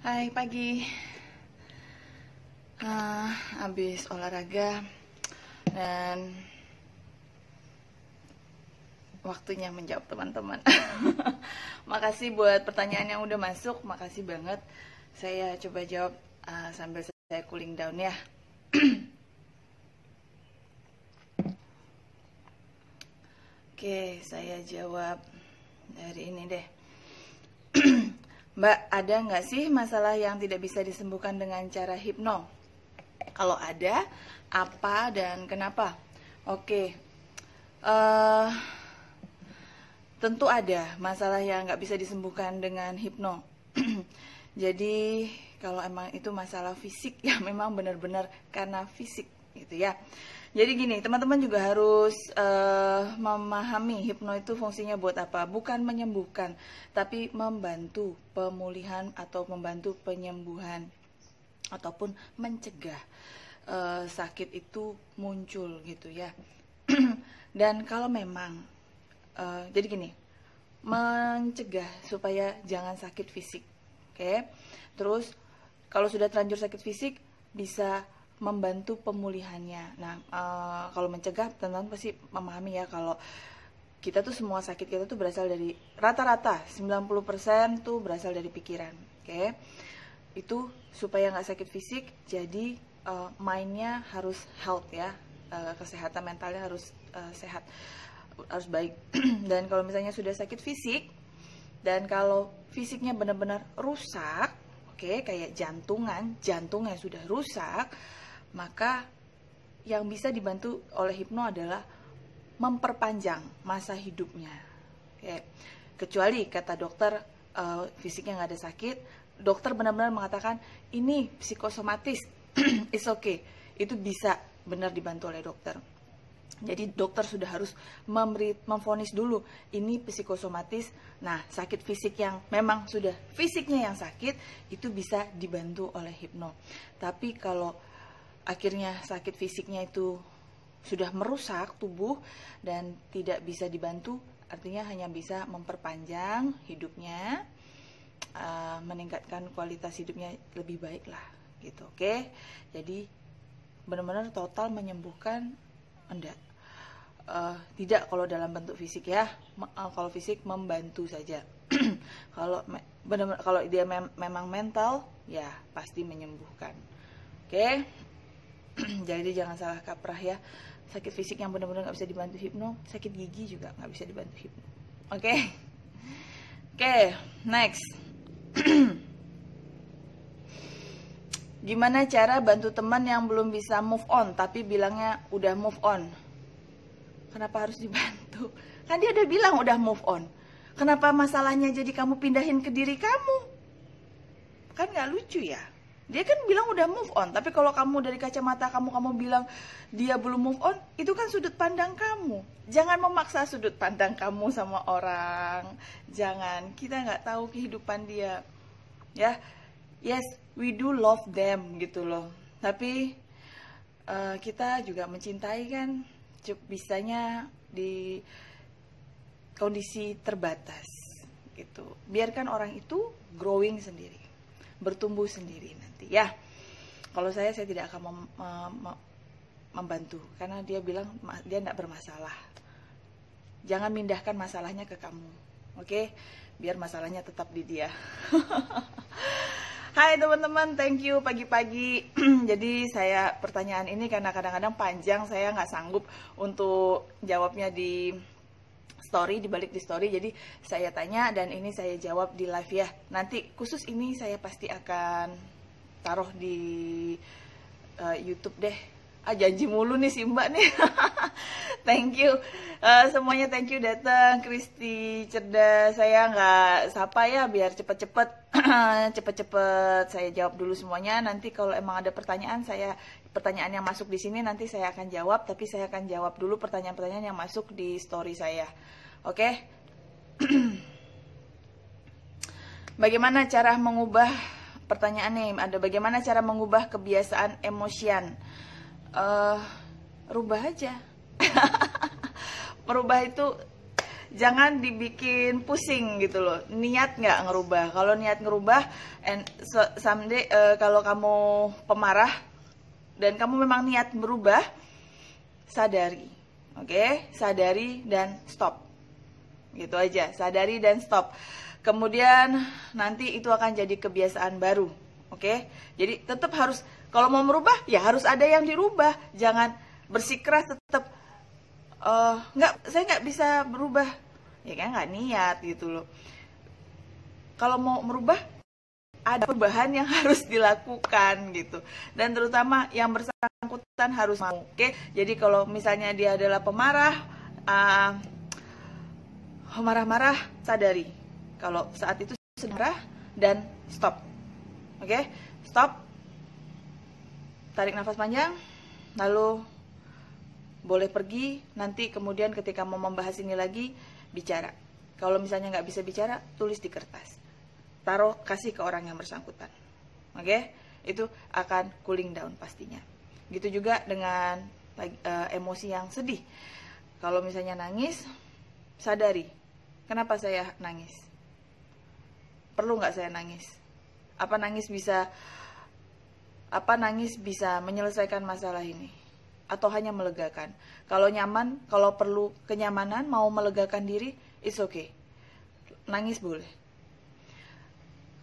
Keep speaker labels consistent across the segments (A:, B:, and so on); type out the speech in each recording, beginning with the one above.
A: Hai pagi. Habis olahraga dan waktunya menjawab teman-teman. Makasih buat pertanyaan yang udah masuk, makasih banget. Saya coba jawab sambil saya cooling down ya. Oke, saya jawab dari ini deh. Mbak, ada nggak sih masalah yang tidak bisa disembuhkan dengan cara hipno? Kalau ada, apa dan kenapa? Oke, tentu ada masalah yang nggak bisa disembuhkan dengan hipno. Jadi kalau emang itu masalah fisik, ya memang benar-benar karena fisik gitu ya. Jadi gini, teman-teman juga harus memahami hipno itu fungsinya buat apa. Bukan menyembuhkan, tapi membantu pemulihan atau membantu penyembuhan ataupun mencegah sakit itu muncul gitu ya. Dan kalau memang jadi gini, mencegah supaya jangan sakit fisik, oke? Terus kalau sudah terlanjur sakit fisik bisa membantu pemulihannya. Nah, kalau mencegah, teman-teman pasti memahami ya kalau kita tuh semua sakit kita tuh berasal dari rata-rata 90% tuh berasal dari pikiran, oke? Itu supaya nggak sakit fisik, jadi mindnya harus health ya, kesehatan mentalnya harus sehat, harus baik. Dan kalau misalnya sudah sakit fisik dan kalau fisiknya benar-benar rusak, oke, kayak jantungnya sudah rusak, maka yang bisa dibantu oleh hipno adalah memperpanjang masa hidupnya. Oke. Kecuali kata dokter fisiknya nggak ada sakit, dokter benar-benar mengatakan ini psikosomatis, it's okay, itu bisa benar dibantu oleh dokter. Jadi dokter sudah harus memvonis dulu ini psikosomatis. Nah, sakit fisik yang memang sudah fisiknya yang sakit itu bisa dibantu oleh hipno. Tapi kalau akhirnya sakit fisiknya itu sudah merusak tubuh dan tidak bisa dibantu, artinya hanya bisa memperpanjang hidupnya, meningkatkan kualitas hidupnya lebih baik lah gitu, oke? Jadi benar-benar total menyembuhkan enggak. Tidak kalau dalam bentuk fisik ya. Kalau fisik membantu saja. Kalau dia memang mental ya pasti menyembuhkan, oke? Jadi jangan salah kaprah ya. Sakit fisik yang benar-benar nggak bisa dibantu hipno, sakit gigi juga nggak bisa dibantu hipno, oke? Oke, next. Gimana cara bantu teman yang belum bisa move on tapi bilangnya udah move on? Kenapa harus dibantu? Kan dia udah bilang udah move on. Kenapa masalahnya jadi kamu pindahin ke diri kamu? Kan gak lucu ya. Dia kan bilang udah move on. Tapi kalau kamu dari kacamata kamu bilang dia belum move on, itu kan sudut pandang kamu. Jangan memaksa sudut pandang kamu sama orang. Jangan. Kita gak tahu kehidupan dia. Ya, yes, we do love them gitu loh. Tapi kita juga mencintai kan. Bisanya di kondisi terbatas gitu. Biarkan orang itu growing sendiri, bertumbuh sendiri nanti ya. Kalau saya tidak akan membantu karena dia bilang dia tidak bermasalah. Jangan mindahkan masalahnya ke kamu, oke? Biar masalahnya tetap di dia. Hai teman-teman, thank you pagi-pagi. Jadi saya pertanyaan ini karena kadang-kadang panjang, saya nggak sanggup untuk jawabnya di story, dibalik di story. Jadi saya tanya dan ini saya jawab di live ya. Nanti khusus ini saya pasti akan taruh di YouTube deh. Janji mulu nih si Mbak nih. Thank you semuanya, thank you datang. Kristi cerdas, saya nggak sapa ya biar cepet-cepet cepet-cepet saya jawab dulu semuanya. Nanti kalau emang ada pertanyaan yang masuk di sini nanti saya akan jawab, tapi saya akan jawab dulu pertanyaan-pertanyaan yang masuk di story saya, oke? Bagaimana cara mengubah, pertanyaan nih ada, bagaimana cara mengubah kebiasaan emosian? Rubah aja. Merubah itu jangan dibikin pusing gitu loh. Niat nggak ngerubah. Kalau niat ngerubah, someday kalau kamu pemarah dan kamu memang niat berubah, sadari, oke? Sadari dan stop. Gitu aja, sadari dan stop. Kemudian nanti itu akan jadi kebiasaan baru, oke? Jadi tetap harus, kalau mau merubah ya harus ada yang dirubah. Jangan bersikeras tetap saya nggak bisa berubah, ya kan nggak niat gitu loh. Kalau mau merubah ada perubahan yang harus dilakukan gitu, dan terutama yang bersangkutan harus mau, oke? Jadi kalau misalnya dia adalah pemarah, marah-marah, sadari kalau saat itu sedang marah dan stop, oke? Stop, tarik nafas panjang, lalu boleh pergi. Nanti kemudian ketika mau membahas ini lagi, bicara. Kalau misalnya nggak bisa bicara, tulis di kertas, taruh, kasih ke orang yang bersangkutan, oke? Itu akan cooling down pastinya. Gitu juga dengan emosi yang sedih. Kalau misalnya nangis, sadari, kenapa saya nangis? Perlu nggak saya nangis? Apa nangis bisa menyelesaikan masalah ini? Atau hanya melegakan? Kalau nyaman, kalau perlu kenyamanan, mau melegakan diri, it's okay. Nangis boleh.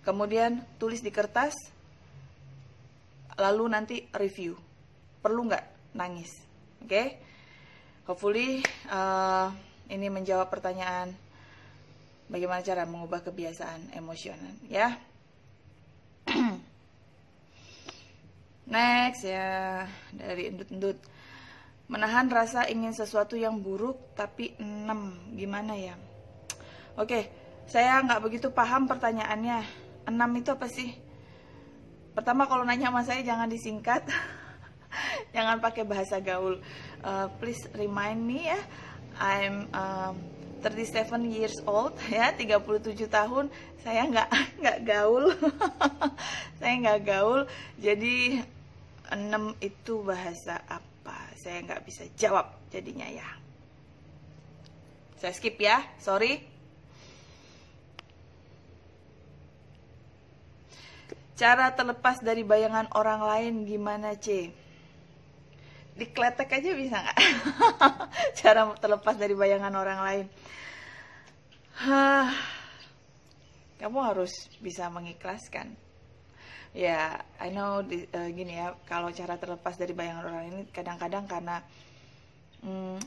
A: Kemudian tulis di kertas, lalu nanti review. Perlu nggak nangis? Oke? Hopefully ini menjawab pertanyaan bagaimana cara mengubah kebiasaan emosional, ya. Next ya, dari endut-endut. Menahan rasa ingin sesuatu yang buruk tapi 6, gimana ya? Oke, saya nggak begitu paham pertanyaannya. 6 itu apa sih? Pertama, kalau nanya sama saya jangan disingkat. Jangan pakai bahasa gaul. Please remind me ya. I'm 37 years old ya, 37 tahun. Saya nggak gaul. Saya nggak gaul. Jadi 6 itu bahasa apa? Saya nggak bisa jawab jadinya ya. Saya skip ya, sorry. Cara terlepas dari bayangan orang lain gimana, C? Dikletek aja bisa nggak? Cara terlepas dari bayangan orang lain. Kamu harus bisa mengikhlaskan. Ya, I know gini ya, kalau cara terlepas dari bayangan orang ini kadang-kadang karena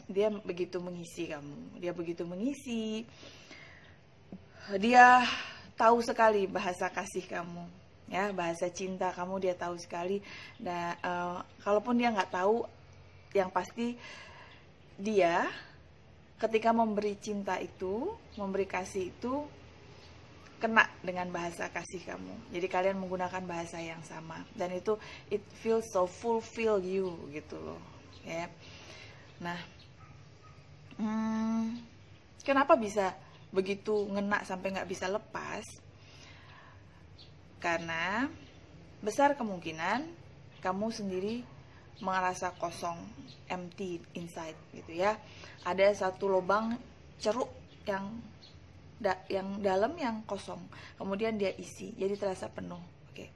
A: dia begitu mengisi kamu, dia begitu mengisi, dia tahu sekali bahasa kasih kamu, ya, bahasa cinta kamu dia tahu sekali. Dan kalaupun dia nggak tahu, yang pasti dia ketika memberi cinta itu, memberi kasih itu kena dengan bahasa kasih kamu. Jadi kalian menggunakan bahasa yang sama dan itu it feels so fulfill you gitu loh, ya. Nah, kenapa bisa begitu ngena sampai nggak bisa lepas? Karena besar kemungkinan kamu sendiri merasa kosong, empty inside gitu ya. Ada satu lubang ceruk yang dalam yang kosong, kemudian dia isi, jadi terasa penuh. Oke.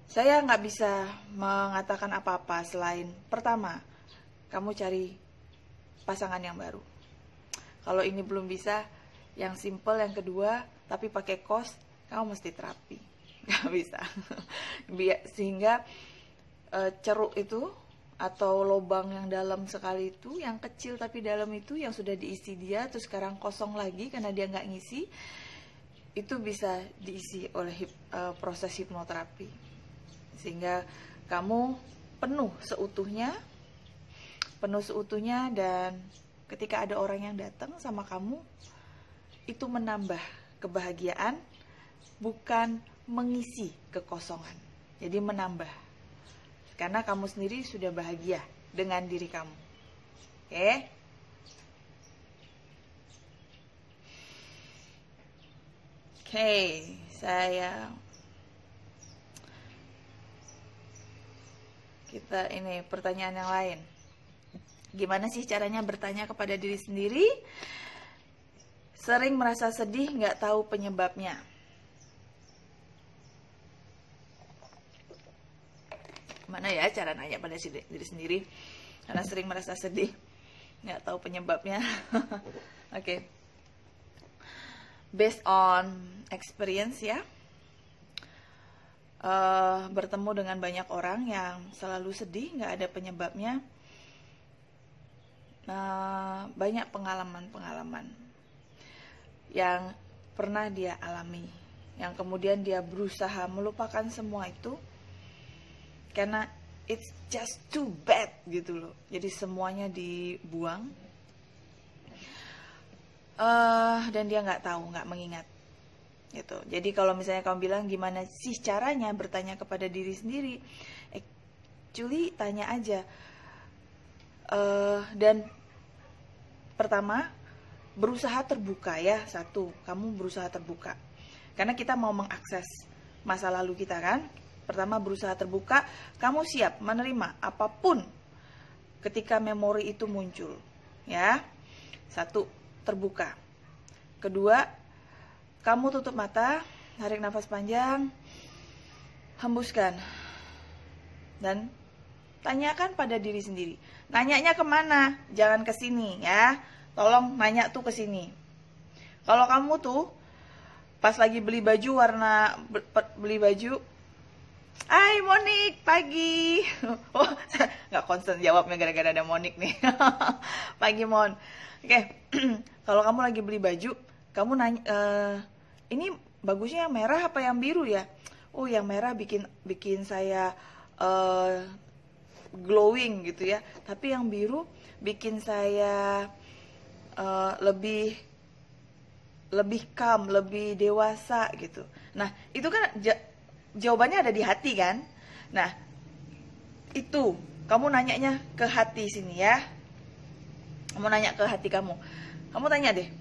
A: Saya nggak bisa mengatakan apa-apa selain pertama, kamu cari pasangan yang baru. Kalau ini belum bisa, yang simple, yang kedua, tapi pakai kos, kamu mesti terapi. Nggak bisa. Sehingga ceruk itu atau lubang yang dalam sekali itu, yang kecil tapi dalam itu, yang sudah diisi dia terus sekarang kosong lagi karena dia nggak ngisi, itu bisa diisi oleh proses hipnoterapi sehingga kamu penuh seutuhnya, dan ketika ada orang yang datang sama kamu, itu menambah kebahagiaan, bukan mengisi kekosongan. Jadi menambah. Karena kamu sendiri sudah bahagia dengan diri kamu. Oke? Oke, kita ini pertanyaan yang lain. Gimana sih caranya bertanya kepada diri sendiri? Sering merasa sedih, nggak tahu penyebabnya. Mana ya cara nanya pada diri sendiri, karena sering merasa sedih, nggak tahu penyebabnya. Oke. Based on experience ya, bertemu dengan banyak orang yang selalu sedih, nggak ada penyebabnya. Banyak pengalaman-pengalaman yang pernah dia alami, yang kemudian dia berusaha melupakan semua itu karena it's just too bad gitu loh. Jadi semuanya dibuang, dan dia nggak tahu, nggak mengingat gitu. Jadi kalau misalnya kamu bilang gimana sih caranya bertanya kepada diri sendiri, actually tanya aja. Dan pertama, berusaha terbuka ya. Satu, kamu berusaha terbuka karena kita mau mengakses masa lalu kita kan. Pertama, berusaha terbuka, kamu siap menerima apapun ketika memori itu muncul ya. Satu, terbuka. Kedua, kamu tutup mata, tarik nafas panjang, hembuskan, dan tanyakan pada diri sendiri. Nanyanya kemana? Jangan ke sini ya. Tolong nanya tuh ke sini. Kalau kamu tuh pas lagi beli baju Hai Monik, pagi. Oh, nggak konsen jawabnya gara-gara ada Monik nih. Pagi Mon. Oke. Kalau kamu lagi beli baju, kamu nanya, ini bagusnya yang merah apa yang biru ya? Oh, yang merah bikin saya glowing gitu ya. Tapi yang biru bikin saya lebih calm, lebih dewasa gitu. Nah, itu kan jawabannya ada di hati kan? Nah, itu kamu nanyanya ke hati sini ya. Kamu nanya ke hati kamu. Kamu tanya deh.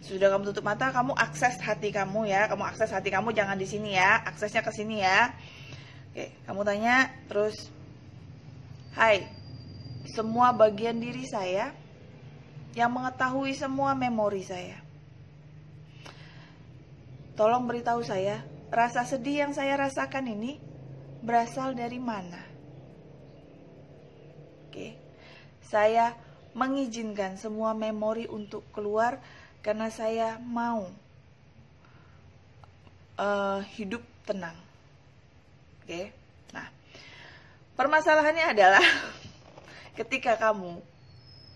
A: Sudah kamu tutup mata, kamu akses hati kamu ya. Kamu akses hati kamu, jangan di sini ya. Aksesnya ke sini ya. Oke, kamu tanya terus, hai, semua bagian diri saya yang mengetahui semua memori saya, tolong beritahu saya, rasa sedih yang saya rasakan ini berasal dari mana? Oke, saya mengizinkan semua memori untuk keluar karena saya mau hidup tenang. Oke, nah permasalahannya adalah ketika kamu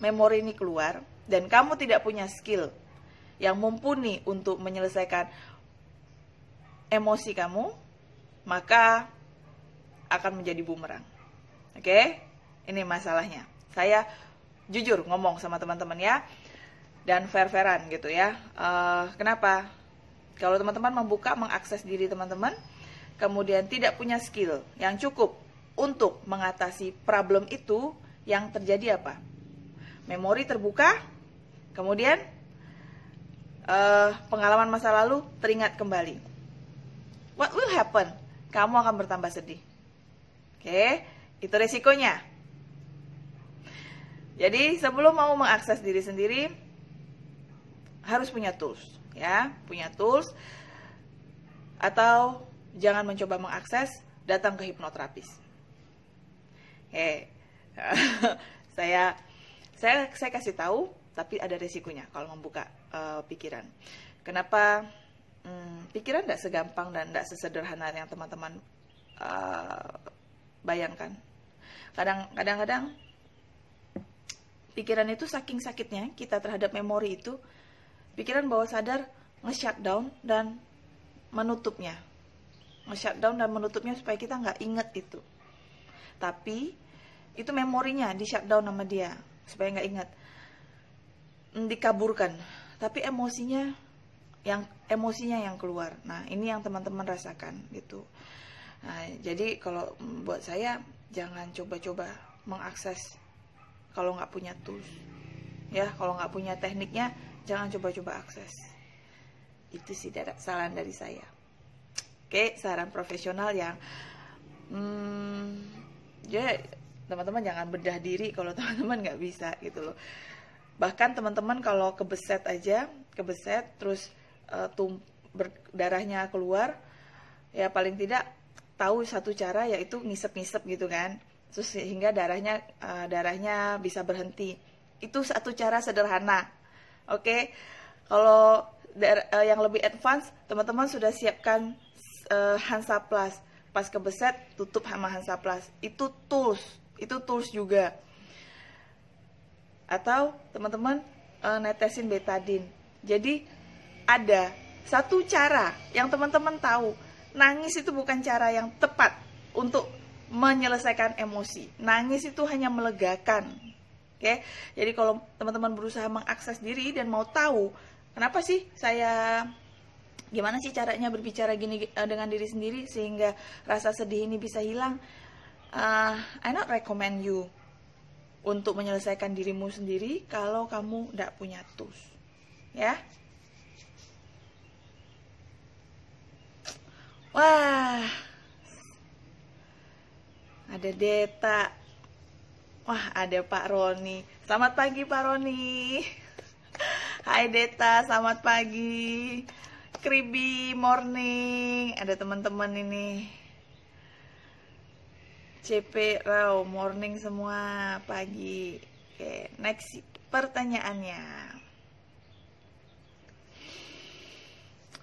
A: memori ini keluar dan kamu tidak punya skill yang mumpuni untuk menyelesaikan emosi kamu, maka akan menjadi bumerang. Oke, ini masalahnya. Saya jujur ngomong sama teman-teman ya, dan fair-fairan gitu ya. Kenapa? Kalau teman-teman membuka, mengakses diri teman-teman, kemudian tidak punya skill yang cukup untuk mengatasi problem itu, yang terjadi apa? Memori terbuka, kemudian pengalaman masa lalu teringat kembali. What will happen? Kamu akan bertambah sedih. Oke, itu resikonya. Jadi sebelum mau mengakses diri sendiri, harus punya tools ya, punya tools. Atau jangan mencoba mengakses, datang ke hipnoterapis. Saya kasih tahu, tapi ada resikonya kalau membuka pikiran. Kenapa? Pikiran tidak segampang dan tidak sesederhana yang teman-teman bayangkan. Kadang-kadang pikiran itu saking sakitnya kita terhadap memori itu, pikiran bawah sadar nge-shutdown dan menutupnya. Nge-shutdown dan menutupnya supaya kita nggak inget itu. Tapi itu memorinya di-shutdown sama dia supaya nggak inget. Dikaburkan. Tapi emosinya yang keluar. Nah, ini yang teman-teman rasakan gitu. Nah, jadi kalau buat saya jangan coba-coba mengakses kalau nggak punya tools. Ya, kalau nggak punya tekniknya, jangan coba-coba akses. Itu sih saran dari saya. Oke, saran profesional yang ya teman-teman jangan bedah diri kalau teman-teman nggak bisa gitu loh. Bahkan teman-teman kalau kebeset aja, kebeset terus darahnya keluar, ya paling tidak tahu satu cara, yaitu ngisep-ngisep gitu kan, terus sehingga darahnya bisa berhenti. Itu satu cara sederhana. Oke. Kalau yang lebih advance, teman-teman sudah siapkan Hansaplast. Pas kebeset, tutup sama Hansaplast. Itu tools juga. Atau teman-teman netesin betadine. Jadi ada satu cara yang teman-teman tahu, nangis itu bukan cara yang tepat untuk menyelesaikan emosi. Nangis itu hanya melegakan. Oke? Jadi kalau teman-teman berusaha mengakses diri dan mau tahu kenapa sih gimana sih caranya berbicara gini dengan diri sendiri sehingga rasa sedih ini bisa hilang, I not recommend you untuk menyelesaikan dirimu sendiri kalau kamu tidak punya tools, ya. Wah, ada Deta. Wah, ada Pak Roni. Selamat pagi Pak Roni. Hai Deta, selamat pagi. Kribi morning. Ada teman-teman ini. CP Rao, morning semua, pagi. Oke, next pertanyaannya.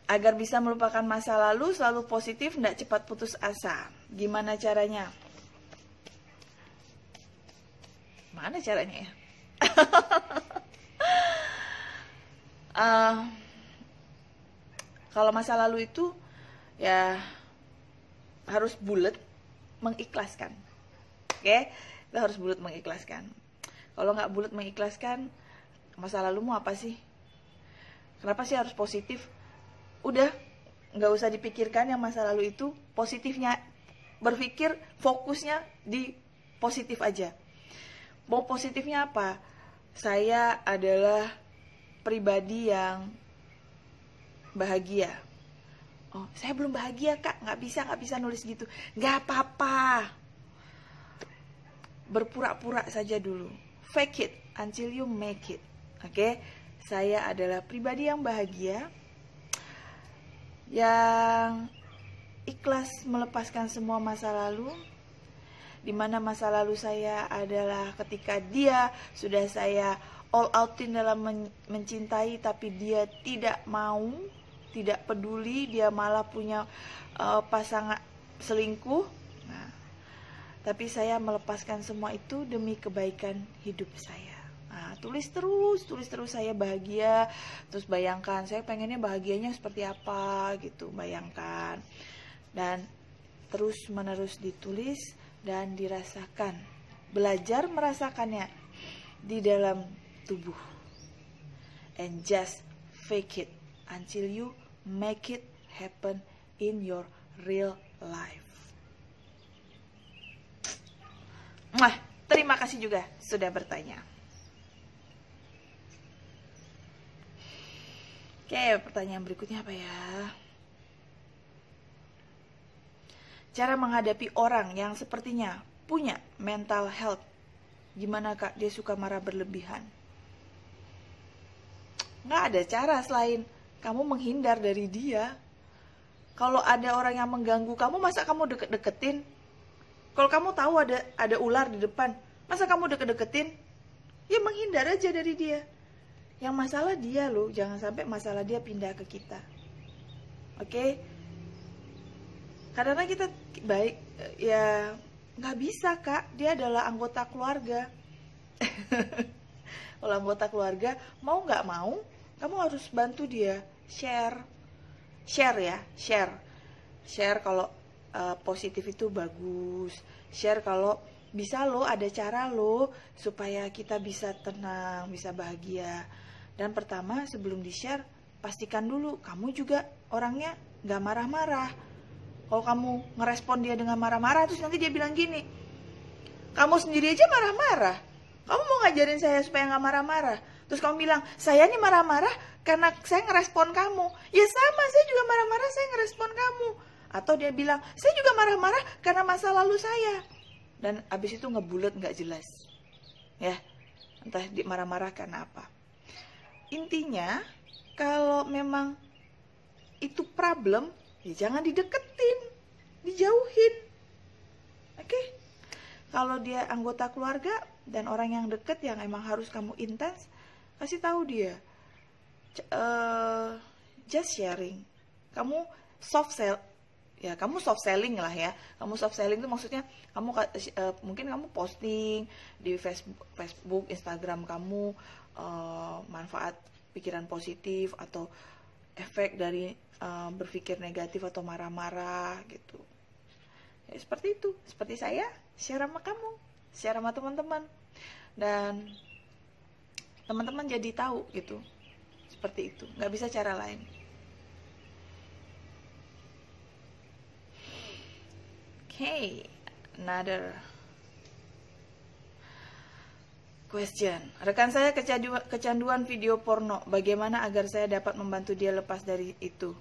A: Agar bisa melupakan masa lalu, selalu positif, tidak cepat putus asa. Gimana caranya? Mana caranya ya? Kalau masa lalu itu ya harus bulat mengikhlaskan. Oke? Kita harus bulat mengikhlaskan. Kalau nggak bulat mengikhlaskan, masa lalumu apa sih? Kenapa sih harus positif? Udah, nggak usah dipikirkan yang masa lalu itu, positifnya. Berpikir fokusnya di positif aja. Mau positifnya apa? Saya adalah pribadi yang bahagia. Oh, saya belum bahagia kak, nggak bisa nulis gitu. Nggak apa-apa. Berpura-pura saja dulu. Fake it until you make it. Oke? Saya adalah pribadi yang bahagia, yang ikhlas melepaskan semua masa lalu, di mana masa lalu saya adalah ketika dia sudah saya all outin dalam mencintai, tapi dia tidak mau, tidak peduli, dia malah punya pasangan selingkuh. Nah, tapi saya melepaskan semua itu demi kebaikan hidup saya. Nah, tulis terus saya bahagia. Terus bayangkan, saya pengennya bahagianya seperti apa gitu, bayangkan. Dan terus menerus ditulis dan dirasakan. Belajar merasakannya di dalam tubuh. And just fake it until you make it happen in your real life. Terima kasih juga sudah bertanya. Oke, pertanyaan berikutnya apa ya? Cara menghadapi orang yang sepertinya punya mental health. Gimana kak, dia suka marah berlebihan? Nggak ada cara selain kamu menghindar dari dia. Kalau ada orang yang mengganggu kamu, masa kamu deket-deketin? Kalau kamu tahu ada ular di depan, masa kamu deket-deketin? Ya menghindar aja dari dia. Yang masalah dia loh, jangan sampai masalah dia pindah ke kita. Oke? Karena kita baik, ya nggak bisa kak, dia adalah anggota keluarga. Kalau anggota keluarga, mau nggak mau, kamu harus bantu dia. Share kalau positif itu bagus. Share kalau bisa lo, ada cara lo supaya kita bisa tenang, bisa bahagia. Dan pertama, sebelum di-share, pastikan dulu kamu juga orangnya nggak marah-marah. Kalau kamu ngerespon dia dengan marah-marah, terus nanti dia bilang gini, kamu sendiri aja marah-marah, kamu mau ngajarin saya supaya nggak marah-marah. Terus kamu bilang, saya nih marah-marah karena saya ngerespon kamu. Ya sama, saya juga marah-marah, saya ngerespon kamu. Atau dia bilang, saya juga marah-marah karena masa lalu saya. Dan abis itu ngebulet nggak jelas. Ya, entah marah-marah karena apa. Intinya kalau memang itu problem, ya jangan dideketin, dijauhin. Oke? Kalau dia anggota keluarga dan orang yang deket yang emang harus kamu intens, kasih tahu dia. Just sharing. Kamu soft sell, ya kamu soft selling lah ya. Kamu soft selling itu maksudnya kamu mungkin kamu posting di Facebook, Instagram kamu manfaat pikiran positif atau efek dari berpikir negatif atau marah-marah gitu. Ya, seperti itu, seperti saya share sama kamu, share sama teman-teman, dan teman-teman jadi tahu gitu. Seperti itu, nggak bisa cara lain. Okay, another question. Rekan saya kecanduan video porno. Bagaimana agar saya dapat membantu dia lepas dari itu?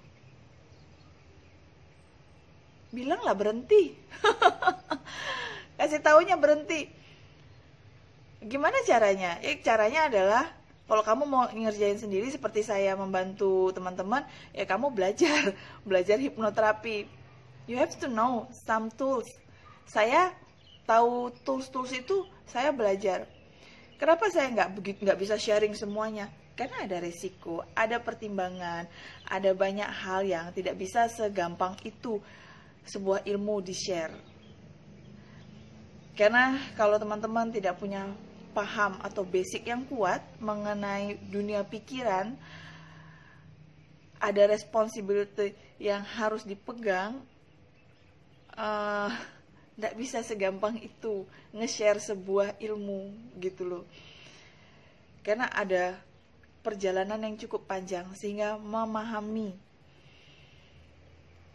A: Bilanglah berhenti. Kasih taunya berhenti. Gimana caranya? Caranya adalah kalau kamu mau ngerjain sendiri seperti saya membantu teman-teman, ya kamu belajar hipnoterapi. You have to know some tools. Saya tahu tools itu, saya belajar. Kenapa saya nggak bisa sharing semuanya? Karena ada resiko, ada pertimbangan, ada banyak hal yang tidak bisa segampang itu sebuah ilmu di-share. Karena kalau teman-teman tidak punya paham atau basic yang kuat mengenai dunia pikiran, ada responsibility yang harus dipegang, nggak bisa segampang itu nge-share sebuah ilmu gitu loh. Karena ada perjalanan yang cukup panjang sehingga memahami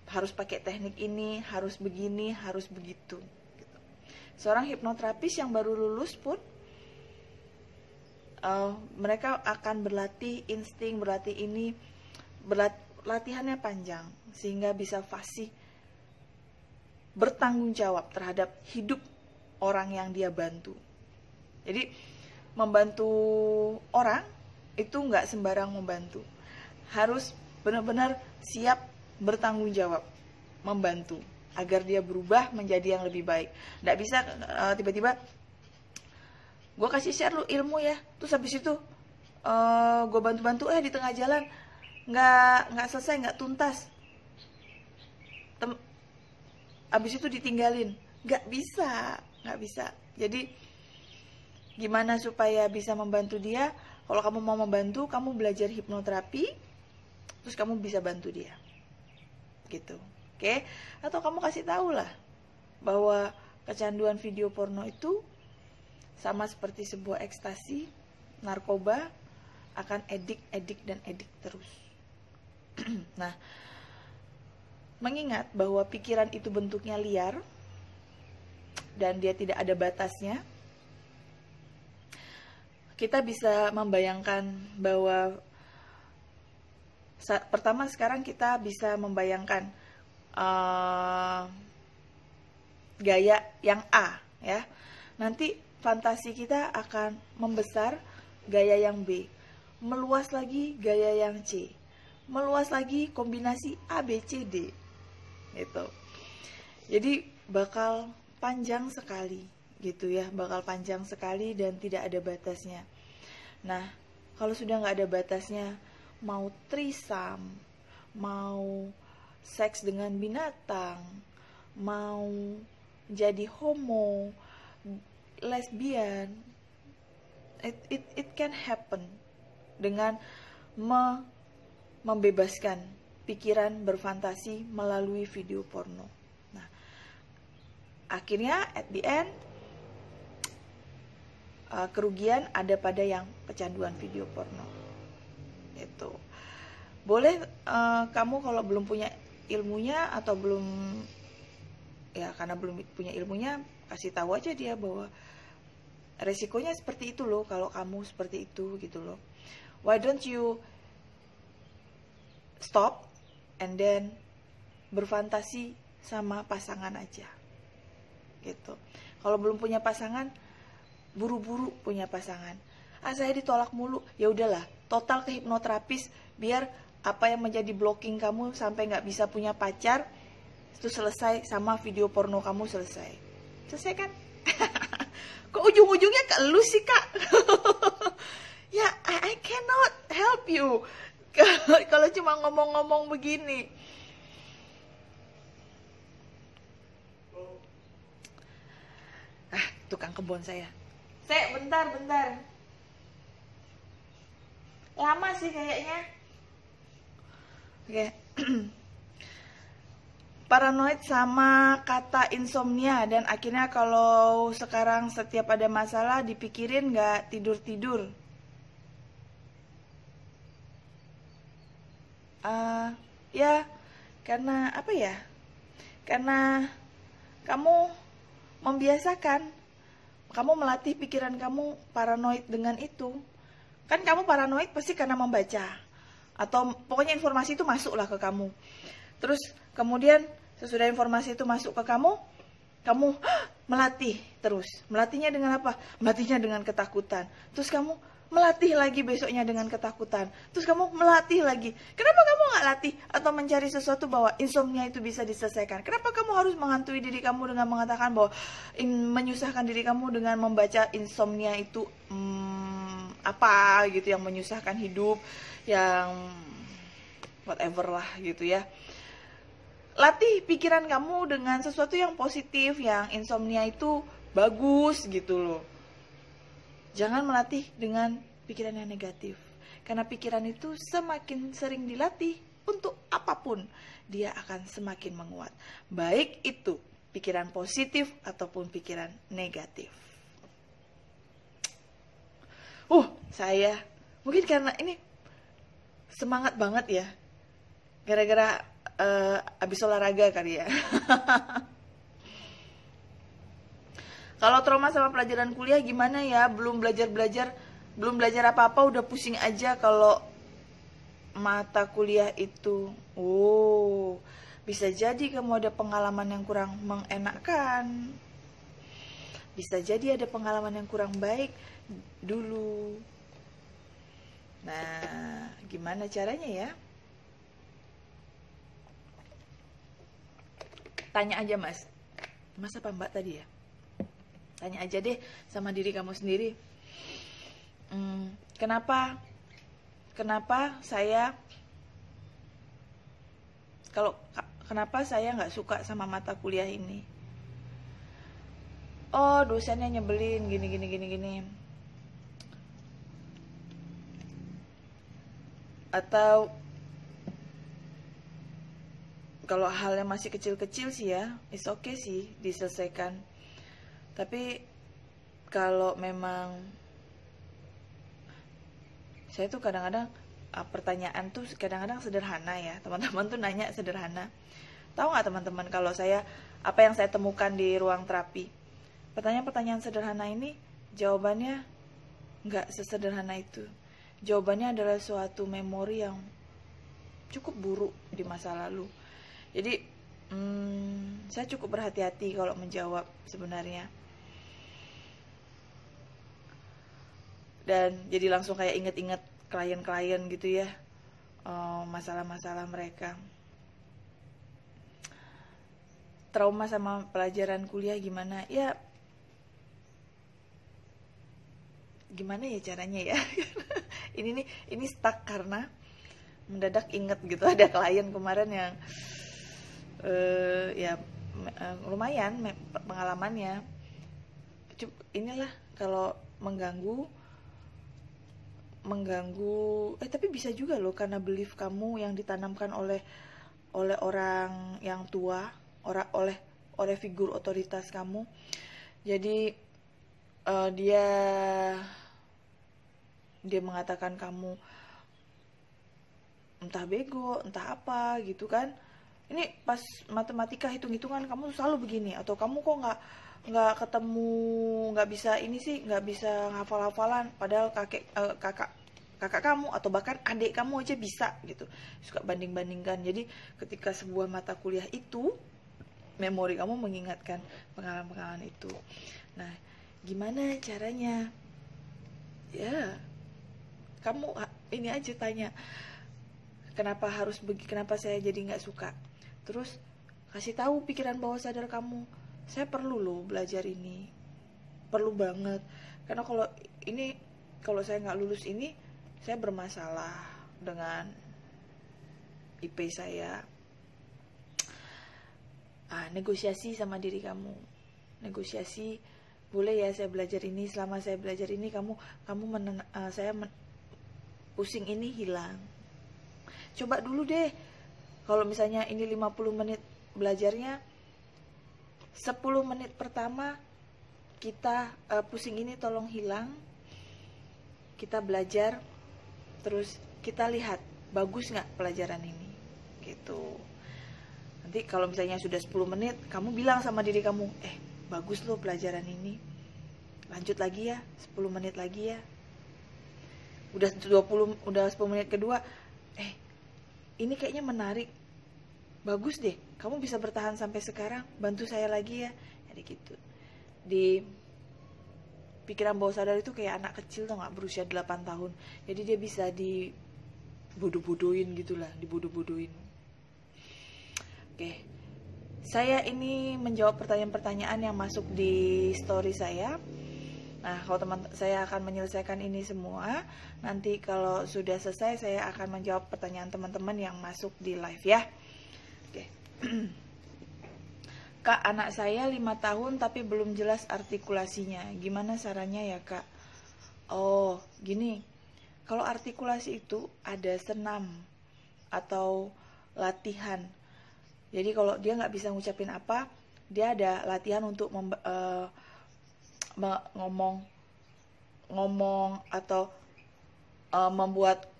A: harus pakai teknik ini, harus begini, harus begitu. Seorang hipnoterapis yang baru lulus pun mereka akan berlatih insting, berlatih ini, latihannya panjang sehingga bisa fasih bertanggung jawab terhadap hidup orang yang dia bantu. Jadi membantu orang itu nggak sembarang membantu, harus benar-benar siap bertanggung jawab membantu agar dia berubah menjadi yang lebih baik. Nggak bisa tiba-tiba gue kasih share lu ilmu ya, terus habis itu gue bantu-bantu di tengah jalan nggak selesai, nggak tuntas, habis itu ditinggalin. Nggak bisa. Jadi gimana supaya bisa membantu dia? Kalau kamu mau membantu, kamu belajar hipnoterapi, terus kamu bisa bantu dia gitu. Oke? Atau kamu kasih tahu lah bahwa kecanduan video porno itu sama seperti sebuah ekstasi, narkoba, akan edik terus. Nah, mengingat bahwa pikiran itu bentuknya liar dan dia tidak ada batasnya, kita bisa membayangkan bahwa pertama sekarang kita bisa membayangkan gaya yang A ya. Nanti fantasi kita akan membesar gaya yang B, meluas lagi gaya yang C, meluas lagi kombinasi A, B, C, D gitu. Jadi bakal panjang sekali gitu ya, bakal panjang sekali dan tidak ada batasnya. Nah, kalau sudah nggak ada batasnya, mau threesome, mau seks dengan binatang, mau jadi homo, lesbian, it can happen dengan membebaskan pikiran berfantasi melalui video porno. Nah, akhirnya at the end kerugian ada pada yang kecanduan video porno. Itu boleh kamu kalau belum punya ilmunya atau belum ya karena belum punya ilmunya, kasih tahu aja dia bahwa resikonya seperti itu loh kalau kamu seperti itu gitu loh. Why don't you stop and then berfantasi sama pasangan aja gitu. Kalau belum punya pasangan, buru-buru punya pasangan. saya ditolak mulu. Ya udahlah, total ke hipnoterapis biar apa yang menjadi blocking kamu sampai nggak bisa punya pacar itu selesai, sama video porno kamu selesai. Selesai kan? Kok ujung-ujungnya ke lu sih, Kak? Ya, I cannot help you kalau cuma ngomong-ngomong begini. Tukang kebun saya. Bentar. Lama sih kayaknya. Oke. Paranoid sama kata insomnia, dan akhirnya kalau sekarang setiap ada masalah dipikirin nggak tidur-tidur. Ya, karena apa ya? Karena kamu membiasakan, kamu melatih pikiran kamu paranoid dengan itu. Kan kamu paranoid pasti karena membaca, atau pokoknya informasi itu masuklah ke kamu. Terus kemudian sesudah informasi itu masuk ke kamu melatih terus. Melatihnya dengan apa? Melatihnya dengan ketakutan. Terus kamu melatih lagi besoknya dengan ketakutan. Terus kamu melatih lagi. Kenapa kamu nggak latih atau mencari sesuatu bahwa insomnia itu bisa diselesaikan? Kenapa kamu harus menghantui diri kamu dengan mengatakan bahwa menyusahkan diri kamu dengan membaca insomnia itu apa gitu yang menyusahkan hidup, yang whatever lah gitu ya. Latih pikiran kamu dengan sesuatu yang positif, yang insomnia itu bagus gitu loh. Jangan melatih dengan pikiran yang negatif. Karena pikiran itu semakin sering dilatih untuk apapun, dia akan semakin menguat. Baik itu pikiran positif ataupun pikiran negatif. Saya mungkin karena ini semangat banget ya. Gara-gara abis olahraga kali ya. Kalau trauma sama pelajaran kuliah gimana ya? Belum belajar apa-apa udah pusing aja kalau mata kuliah itu. Bisa jadi kamu ada pengalaman yang kurang mengenakan. Bisa jadi ada pengalaman yang kurang baik dulu. Nah, gimana caranya ya? Tanya aja Mas apa Mbak tadi ya? Tanya aja deh sama diri kamu sendiri. Kenapa saya nggak suka sama mata kuliah ini? Dosennya nyebelin gini. Atau kalau halnya masih kecil-kecil sih ya, it's okay sih diselesaikan. Tapi kalau memang saya tuh kadang-kadang pertanyaan tuh kadang-kadang sederhana ya, teman-teman tuh nanya sederhana. Tahu nggak teman-teman, kalau apa yang saya temukan di ruang terapi, pertanyaan-pertanyaan sederhana ini jawabannya nggak sesederhana itu. Jawabannya adalah suatu memori yang cukup buruk di masa lalu. Jadi saya cukup berhati-hati kalau menjawab sebenarnya. Dan jadi langsung kayak inget-inget klien-klien gitu ya, masalah-masalah mereka. Trauma sama pelajaran kuliah gimana? Ya, gimana ya caranya ya? ini stuck karena mendadak inget gitu, ada klien kemarin yang lumayan pengalamannya. Inilah kalau mengganggu tapi bisa juga loh karena belief kamu yang ditanamkan oleh orang yang tua, oleh figur otoritas kamu. Jadi dia mengatakan kamu entah bego, entah apa gitu kan. Ini pas matematika hitung-hitungan kamu selalu begini, atau kamu kok nggak ketemu, nggak bisa ini sih, nggak bisa ngafal-hafalan, padahal kakak kamu atau bahkan adik kamu aja bisa gitu. Suka banding-bandingkan. Jadi ketika sebuah mata kuliah itu, memori kamu mengingatkan pengalaman-pengalaman itu. Nah, gimana caranya Ya, kamu ini aja tanya, kenapa harus kenapa saya jadi nggak suka. Terus kasih tahu pikiran bawah sadar kamu, saya perlu loh belajar ini, perlu banget. Karena kalau saya nggak lulus ini, saya bermasalah dengan IP saya. Negosiasi sama diri kamu, negosiasi, boleh ya saya belajar ini, selama saya belajar ini pusing ini hilang. Coba dulu deh, kalau misalnya ini 50 menit belajarnya, 10 menit pertama kita pusing ini tolong hilang, kita belajar, terus kita lihat bagus nggak pelajaran ini gitu. Nanti kalau misalnya sudah 10 menit, kamu bilang sama diri kamu, bagus loh pelajaran ini, lanjut lagi ya, 10 menit lagi ya. Udah 10 menit kedua, ini kayaknya menarik, bagus deh, kamu bisa bertahan sampai sekarang, bantu saya lagi ya. Jadi gitu. Di pikiran bawah sadar itu kayak anak kecil tuh nggak, berusia 8 tahun. Jadi dia bisa dibodoh-bodohin gitulah, dibodoh-bodohin. Oke. Saya ini menjawab pertanyaan-pertanyaan yang masuk di story saya. Nah, kalau saya akan menyelesaikan ini semua. Nanti kalau sudah selesai, saya akan menjawab pertanyaan teman-teman yang masuk di live ya. Oke. Kak, anak saya 5 tahun tapi belum jelas artikulasinya. Gimana caranya ya, Kak? Oh, gini. Kalau artikulasi itu ada senam atau latihan. Jadi kalau dia nggak bisa ngucapin apa, dia ada latihan untuk ngomong atau membuat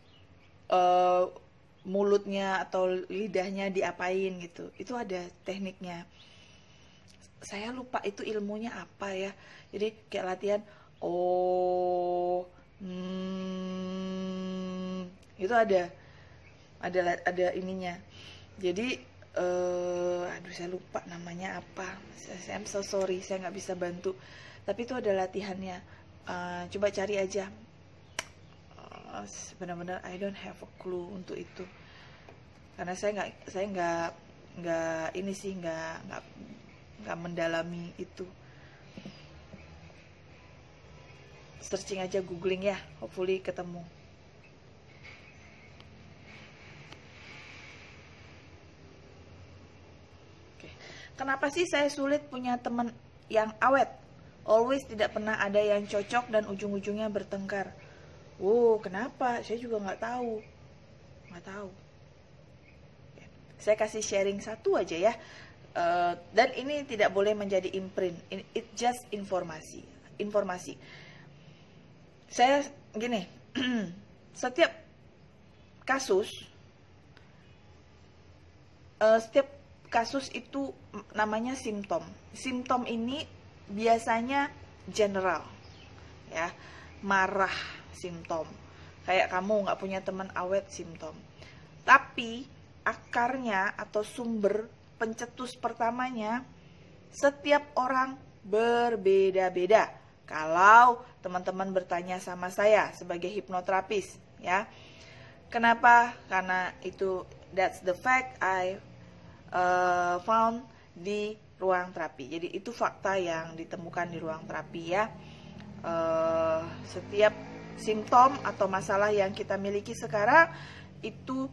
A: mulutnya atau lidahnya diapain gitu. Itu ada tekniknya. Saya lupa itu ilmunya apa ya. Jadi kayak latihan itu ada ininya. Jadi saya lupa namanya apa. I'm so sorry, saya nggak bisa bantu. Tapi itu ada latihannya. Coba cari aja. Benar-benar I don't have a clue untuk itu. Karena saya nggak ini sih nggak mendalami itu. Searching aja, googling ya, hopefully ketemu. Kenapa sih saya sulit punya teman yang awet? Always tidak pernah ada yang cocok dan ujung-ujungnya bertengkar. Kenapa? Saya juga nggak tahu. Saya kasih sharing satu aja ya. Dan ini tidak boleh menjadi imprint. It just informasi. Saya gini, setiap kasus itu namanya simptom. Simptom ini biasanya general, ya, marah simptom. Kayak kamu nggak punya teman awet simptom. Tapi akarnya atau sumber pencetus pertamanya setiap orang berbeda-beda. Kalau teman-teman bertanya sama saya sebagai hipnoterapis, ya, kenapa? Karena itu that's the fact I found di ruang terapi. Jadi itu fakta yang ditemukan di ruang terapi ya. Setiap simptom atau masalah yang kita miliki sekarang itu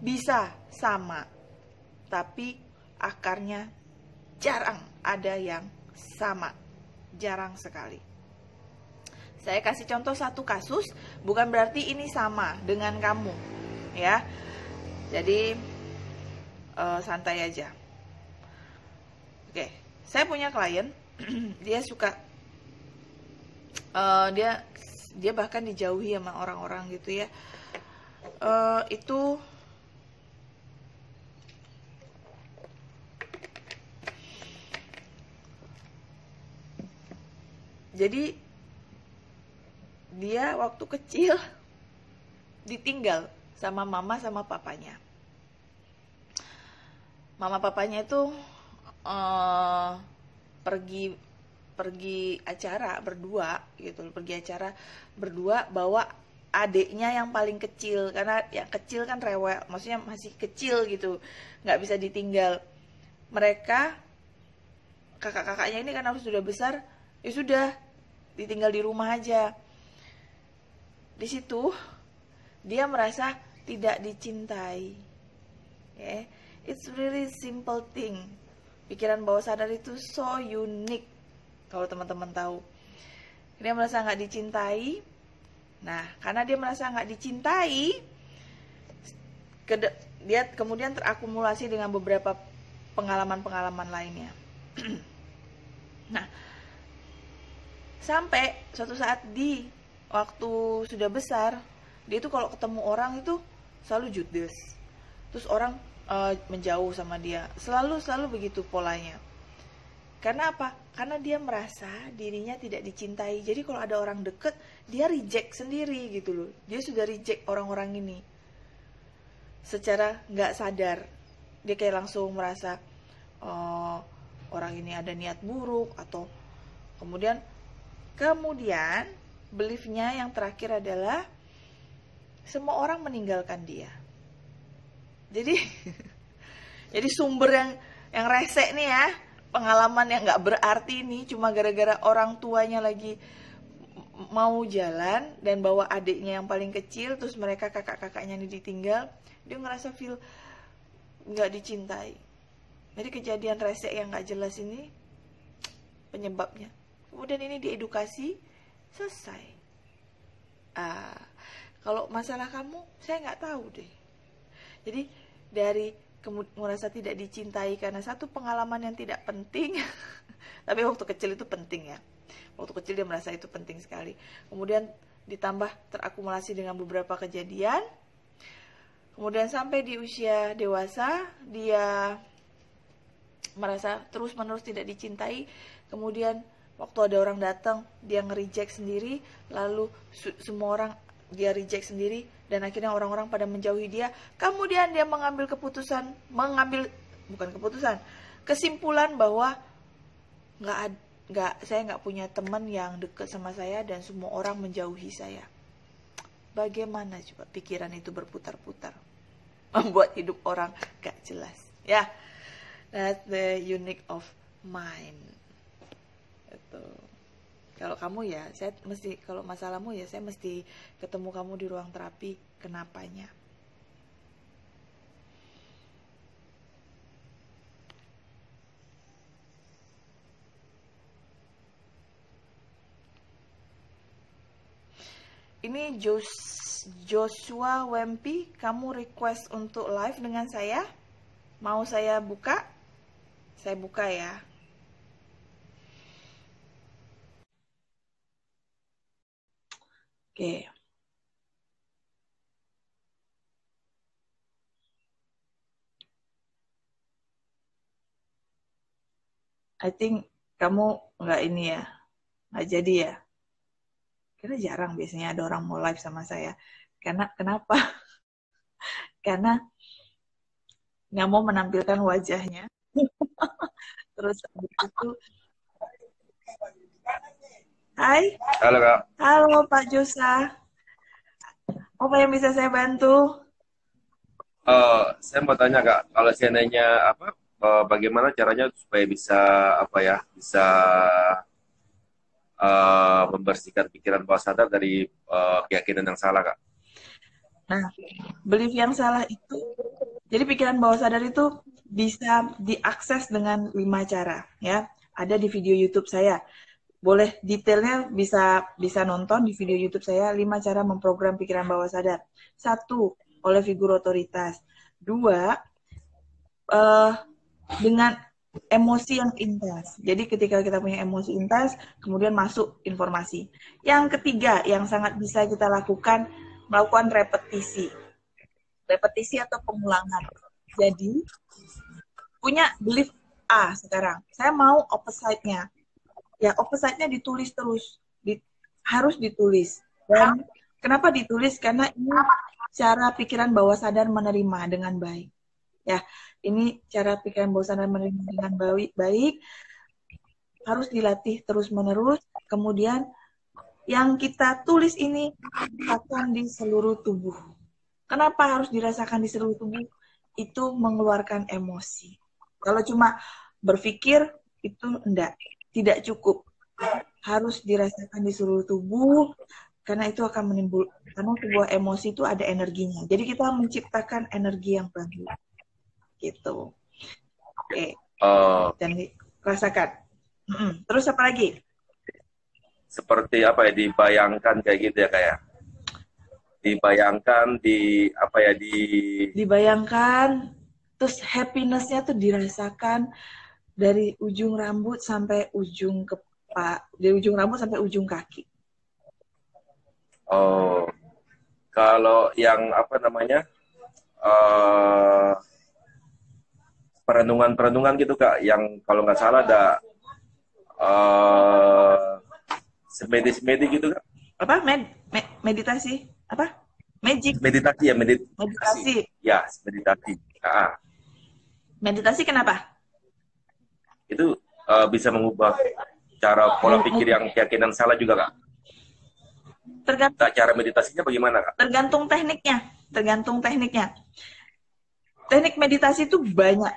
A: bisa sama, tapi akarnya jarang ada yang sama, jarang sekali. Saya kasih contoh satu kasus, bukan berarti ini sama dengan kamu, ya. Jadi santai aja. Oke, saya punya klien, dia suka, dia bahkan dijauhi sama orang-orang gitu ya. Jadi dia waktu kecil ditinggal sama mama sama papanya. Mama papanya itu pergi pergi acara berdua gitu, pergi acara berdua bawa adiknya yang paling kecil, karena yang kecil kan rewel, maksudnya masih kecil gitu, nggak bisa ditinggal. Mereka kakak-kakaknya ini kan harus sudah besar, ya sudah ditinggal di rumah aja. Di situ dia merasa tidak dicintai. Ya, it's really simple thing. Pikiran bawah sadar itu so unik. Kalau teman-teman tahu, dia merasa nggak dicintai. Nah, karena dia merasa nggak dicintai, dia kemudian terakumulasi dengan beberapa pengalaman-pengalaman lainnya. Nah, sampai suatu saat di waktu sudah besar, dia itu kalau ketemu orang itu selalu judes. Terus orang menjauh sama dia. Selalu begitu polanya. Karena apa? Karena dia merasa dirinya tidak dicintai. Jadi kalau ada orang deket, dia reject sendiri gitu loh. Dia sudah reject orang-orang ini. Secara nggak sadar. Dia kayak langsung merasa orang ini ada niat buruk, atau kemudian beliefnya yang terakhir adalah semua orang meninggalkan dia. Jadi sumber yang rese nih ya, pengalaman yang nggak berarti ini cuma gara-gara orang tuanya lagi mau jalan dan bawa adiknya yang paling kecil, terus mereka kakak-kakaknya ini ditinggal, dia ngerasa feel nggak dicintai. Jadi kejadian rese yang nggak jelas ini penyebabnya. Kemudian ini diedukasi, selesai. Kalau masalah kamu, saya nggak tahu deh. Jadi dari merasa tidak dicintai karena satu pengalaman yang tidak penting, tapi waktu kecil itu penting ya. Waktu kecil dia merasa itu penting sekali. Kemudian ditambah terakumulasi dengan beberapa kejadian. Kemudian sampai di usia dewasa, dia merasa terus-menerus tidak dicintai. Kemudian waktu ada orang datang, dia nge-reject sendiri. Lalu semua orang dia reject sendiri, dan akhirnya orang-orang pada menjauhi dia. Kemudian dia mengambil kesimpulan bahwa saya nggak punya teman yang dekat sama saya dan semua orang menjauhi saya. Bagaimana coba pikiran itu berputar-putar, membuat hidup orang gak jelas. Ya, that's the unique of mind. Itu. Kalau kamu ya, kalau masalahmu ya, saya mesti ketemu kamu di ruang terapi. Kenapanya? Ini Joshua Wempi, kamu request untuk live dengan saya? Mau saya buka? Saya buka ya. Oke. I think kamu nggak ini ya, nggak jadi ya. Karena jarang biasanya ada orang mau live sama saya. Kenapa? Karena nggak mau menampilkan wajahnya. Terus itu, hai.
B: Halo Kak.
A: Halo Pak Josa. Apa yang bisa saya bantu?
B: Saya mau tanya Kak, kalau seandainya bagaimana caranya supaya bisa bisa membersihkan pikiran bawah sadar dari keyakinan yang salah Kak?
A: Nah, belief yang salah itu, jadi pikiran bawah sadar itu bisa diakses dengan 5 cara ya. Ada di video YouTube saya. Boleh detailnya bisa nonton di video YouTube saya, 5 cara memprogram pikiran bawah sadar. 1, oleh figur otoritas. 2, dengan emosi yang intens. Jadi ketika kita punya emosi intens, kemudian masuk informasi. Yang ketiga, yang sangat bisa kita lakukan, melakukan repetisi. Repetisi atau pengulangan. Jadi, punya belief A sekarang. Saya mau opposite-nya. Ya, opposite-nya ditulis terus. Harus ditulis. Dan kenapa ditulis? Karena ini cara pikiran bawah sadar menerima dengan baik. Ya, ini cara pikiran bawah sadar menerima dengan baik. harus dilatih terus-menerus. Kemudian yang kita tulis ini akan di seluruh tubuh. Kenapa harus dirasakan di seluruh tubuh? Itu mengeluarkan emosi. Kalau cuma berpikir itu tidak cukup. Harus dirasakan di seluruh tubuh karena itu akan karena sebuah emosi itu ada energinya. Jadi kita menciptakan energi yang baru. Gitu. Oke. Dan dirasakan. Terus apa lagi?
B: Seperti apa ya, dibayangkan kayak gitu ya, kayak dibayangkan
A: dibayangkan, terus happiness-nya tuh dirasakan dari ujung rambut sampai ujung dari ujung rambut sampai ujung kaki.
B: Oh, kalau yang apa namanya, perenungan gitu Kak, yang kalau nggak salah ada semedi gitu Kak.
A: Apa? Meditasi? Apa? Magic.
B: Meditasi ya,
A: meditasi.
B: Ya, meditasi.
A: Meditasi kenapa?
B: Itu bisa mengubah cara pola pikir yang keyakinan salah juga Kak.
A: Tergantung
B: cara meditasinya bagaimana Kak?
A: Tergantung tekniknya. Teknik meditasi itu banyak.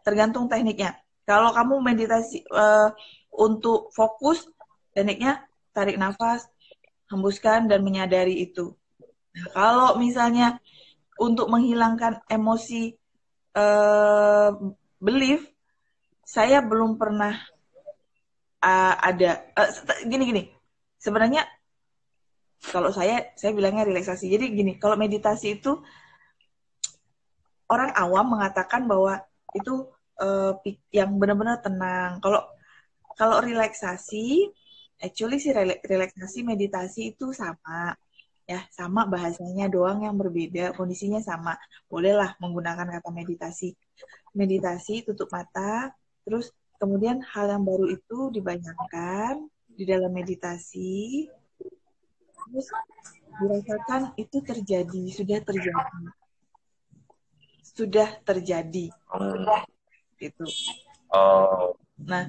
A: Tergantung tekniknya. Kalau kamu meditasi untuk fokus, tekniknya tarik nafas, hembuskan dan menyadari itu. Nah, kalau misalnya untuk menghilangkan emosi belief, saya belum pernah ada gini. Sebenarnya kalau saya bilangnya relaksasi. Jadi gini, kalau meditasi itu orang awam mengatakan bahwa itu yang benar-benar tenang. Kalau relaksasi, actually sih relaksasi meditasi itu sama. Ya, sama bahasanya doang yang berbeda, kondisinya sama. Bolehlah menggunakan kata meditasi. Meditasi tutup mata, terus kemudian hal yang baru itu dibayangkan di dalam meditasi, terus dirasakan itu sudah terjadi gitu. Nah,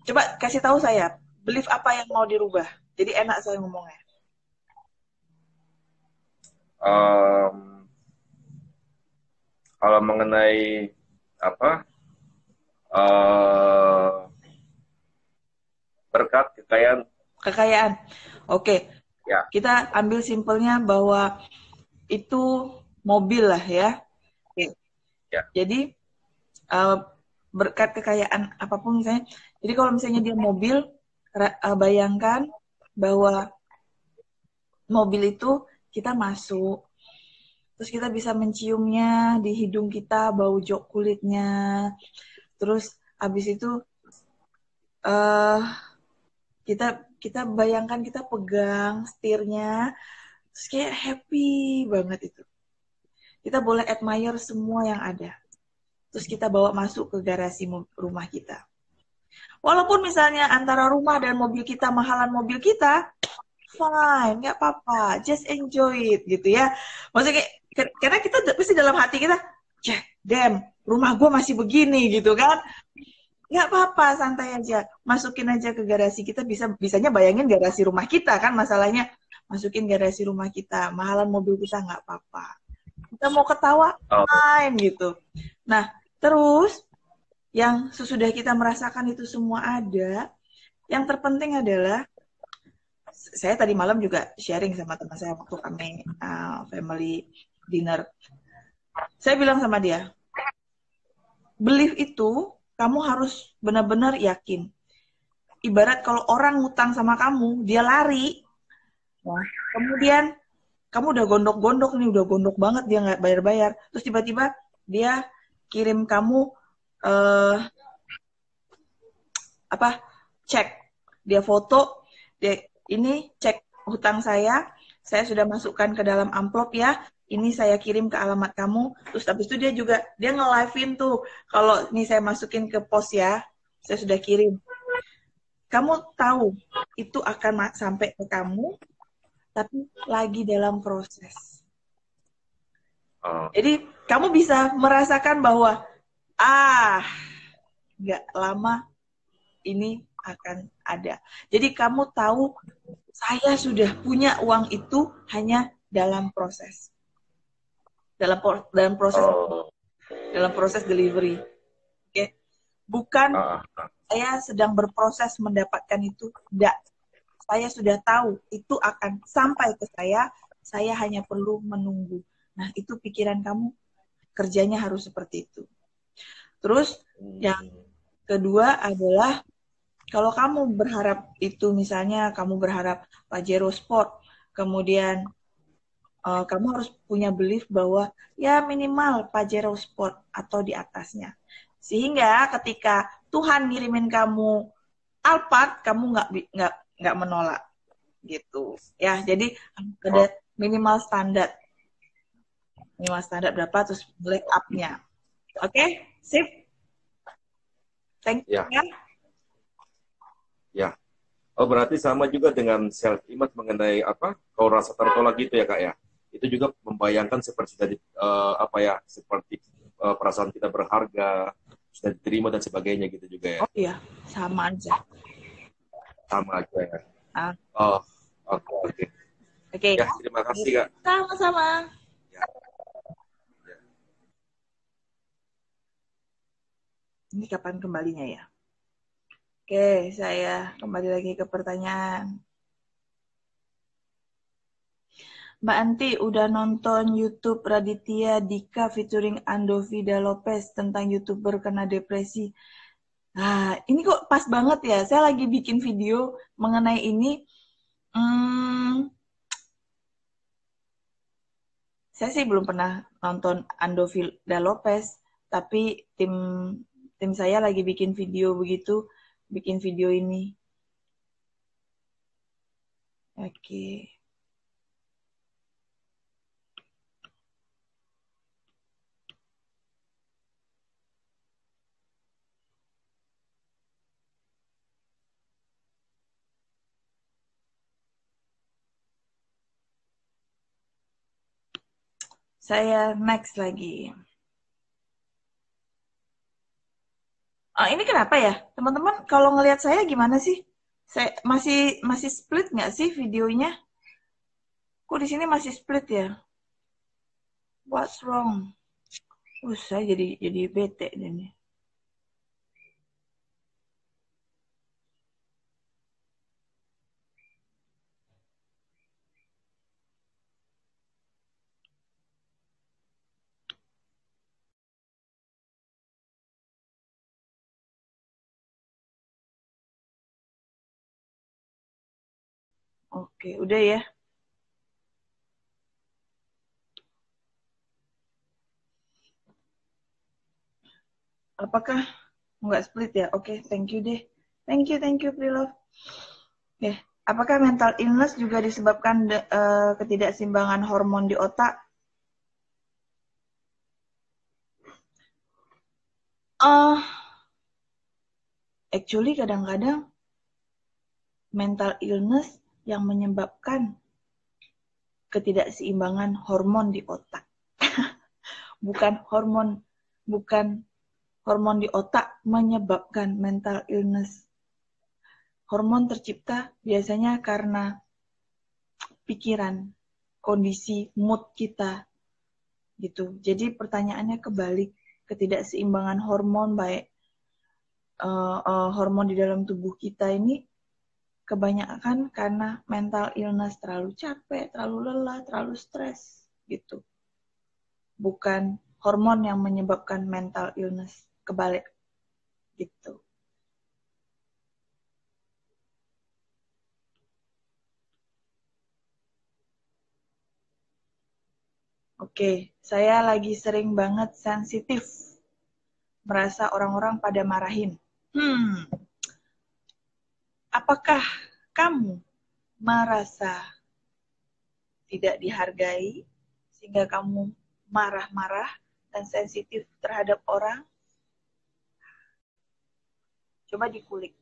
A: coba kasih tahu saya belief apa yang mau dirubah, jadi enak saya ngomongnya.
B: Kalau mengenai apa berkat kekayaan.
A: Oke. Ya. Kita ambil simpelnya bahwa itu mobil lah ya. Oke. Ya. Jadi berkat kekayaan apapun misalnya. Jadi kalau misalnya dia mobil, bayangkan bahwa mobil itu kita masuk, terus kita bisa menciumnya di hidung kita, bau jok kulitnya. Terus habis itu kita bayangkan kita pegang setirnya, terus kayak happy banget itu. Kita boleh admire semua yang ada. Terus kita bawa masuk ke garasi rumah kita. Walaupun misalnya antara rumah dan mobil kita, mahalan mobil kita, fine, nggak apa-apa, just enjoy it gitu ya. Maksudnya karena kita pasti dalam hati kita, damn, rumah gue masih begini gitu kan. Nggak apa-apa, santai aja. Masukin aja ke garasi kita, bisanya bayangin garasi rumah kita kan masalahnya. Masukin garasi rumah kita, mahalan mobil kita nggak apa-apa. Kita mau ketawa, fine gitu. Nah, terus yang sesudah kita merasakan itu semua ada, yang terpenting adalah, saya tadi malam juga sharing sama teman saya waktu kami family dinner. Saya bilang sama dia, belief itu kamu harus benar-benar yakin. Ibarat kalau orang ngutang sama kamu, dia lari. Nah, kemudian kamu udah gondok-gondok nih, udah gondok banget, dia nggak bayar-bayar. Terus tiba-tiba dia kirim kamu cek. Dia foto, ini cek hutang saya sudah masukkan ke dalam amplop ya. Ini saya kirim ke alamat kamu. Terus habis itu dia nge-live-in tuh. Kalau ini saya masukin ke pos ya, saya sudah kirim. Kamu tahu itu akan sampai ke kamu, tapi lagi dalam proses. Jadi kamu bisa merasakan bahwa nggak lama ini akan ada. Jadi kamu tahu saya sudah punya uang itu hanya dalam proses. Dalam proses
B: Oh.
A: dalam proses delivery. Oke. Bukan
B: Ah,
A: saya sedang berproses mendapatkan itu. Tidak. Saya sudah tahu itu akan sampai ke saya hanya perlu menunggu. Nah, itu pikiran kamu, kerjanya harus seperti itu. Terus yang kedua adalah kalau kamu berharap itu, misalnya kamu berharap Pajero Sport, kemudian kamu harus punya belief bahwa ya minimal Pajero Sport atau di atasnya. Sehingga ketika Tuhan ngirimin kamu Alphard, kamu nggak menolak gitu. Ya, jadi ada minimal standar. Minimal standar berapa, terus black up-nya. Oke, sip. Thank you ya.
B: Ya. Oh, berarti sama juga dengan self image mengenai apa? Kalau rasa tertolak gitu ya, Kak ya. Itu juga membayangkan seperti tadi apa ya? Seperti perasaan kita berharga, sudah diterima dan sebagainya gitu juga ya.
A: Oh iya, sama aja.
B: Sama aja ya.
A: Ah.
B: Oh, oke. Okay.
A: Oke.
B: Ya, terima kasih, Kak.
A: Sama-sama.
B: Ya. Ya.
A: Ini kapan kembalinya ya? Oke, saya kembali lagi ke pertanyaan. Mbak Anti, udah nonton YouTube Raditya Dika featuring Andovida Lopez tentang YouTuber kena depresi. Nah, ini kok pas banget ya. Saya lagi bikin video mengenai ini. Saya sih belum pernah nonton Andovida Lopez, tapi tim saya lagi bikin video begitu, bikin video ini. Oke. Saya next lagi. Ini kenapa ya, teman-teman? Kalau ngelihat saya gimana sih? Saya masih split nggak sih videonya? Kok di sini masih split ya? What's wrong? Saya jadi bete ini. Oke, udah ya. Apakah nggak split ya? Oke, thank you deh. Thank you, Prilove. Ya, apakah mental illness juga disebabkan ketidakseimbangan hormon di otak? Actually kadang-kadang mental illness yang menyebabkan ketidakseimbangan hormon di otak. bukan hormon di otak menyebabkan mental illness. Hormon tercipta biasanya karena pikiran, kondisi, mood kita gitu. Jadi pertanyaannya kebalik, ketidakseimbangan hormon baik hormon di dalam tubuh kita ini kebanyakan karena mental illness, terlalu capek, terlalu lelah, terlalu stres gitu. Bukan hormon yang menyebabkan mental illness, kebalik gitu. Oke, saya lagi sering banget sensitif, merasa orang-orang pada marahin. Apakah kamu merasa tidak dihargai sehingga kamu marah-marah dan sensitif terhadap orang? Coba dikulik.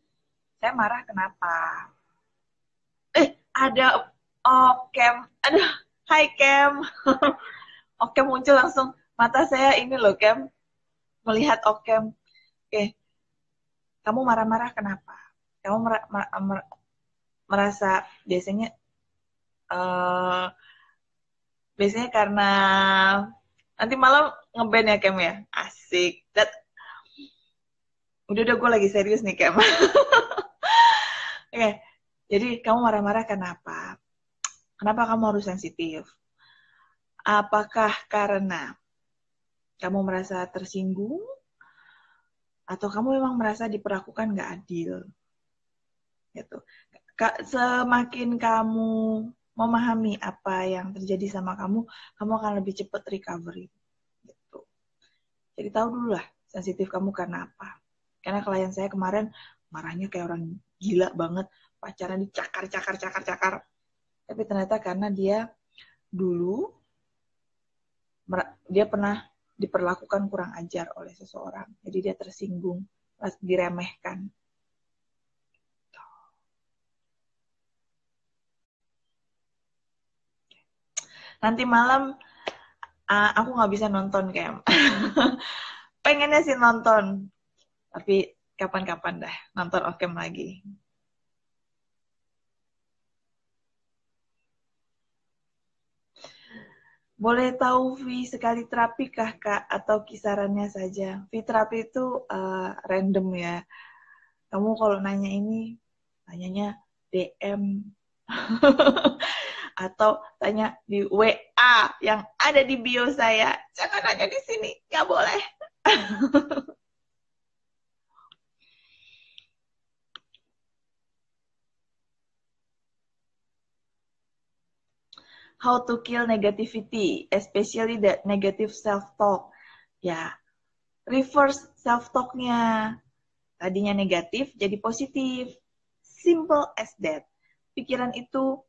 A: Saya marah kenapa? Ada Okem. Aduh, hai Kem. Okem muncul langsung. Mata saya ini loh, Kem. Melihat Okem. Oke. kamu marah-marah kenapa? Kamu merasa biasanya karena nanti malam ngeband ya, Kem ya? Asik. Udah gue lagi serius nih, Kem. Oke, jadi kamu marah-marah kenapa? Kenapa kamu harus sensitif? Apakah karena kamu merasa tersinggung? Atau kamu memang merasa diperlakukan nggak adil? Gitu. Semakin kamu memahami apa yang terjadi sama kamu akan lebih cepat recovery. Gitu. Jadi tahu dulu lah sensitif kamu karena apa. Karena klien saya kemarin marahnya kayak orang gila banget, pacaran dicakar. Tapi ternyata karena dia dulu dia pernah diperlakukan kurang ajar oleh seseorang. Jadi dia tersinggung, diremehkan. Nanti malam aku nggak bisa nonton, Kem. Pengennya sih nonton, tapi kapan-kapan dah nonton off cam lagi. Boleh tahu fee sekali terapi kah, Kak? Atau kisarannya saja? Fee terapi itu random ya. Kamu kalau nanya ini, tanyanya DM. Atau tanya di WA yang ada di bio saya. Jangan nanya di sini, nggak boleh. How to kill negativity, especially the negative self-talk. Ya, reverse self-talk-nya. Tadinya negatif, jadi positif. Simple as that. Pikiran itu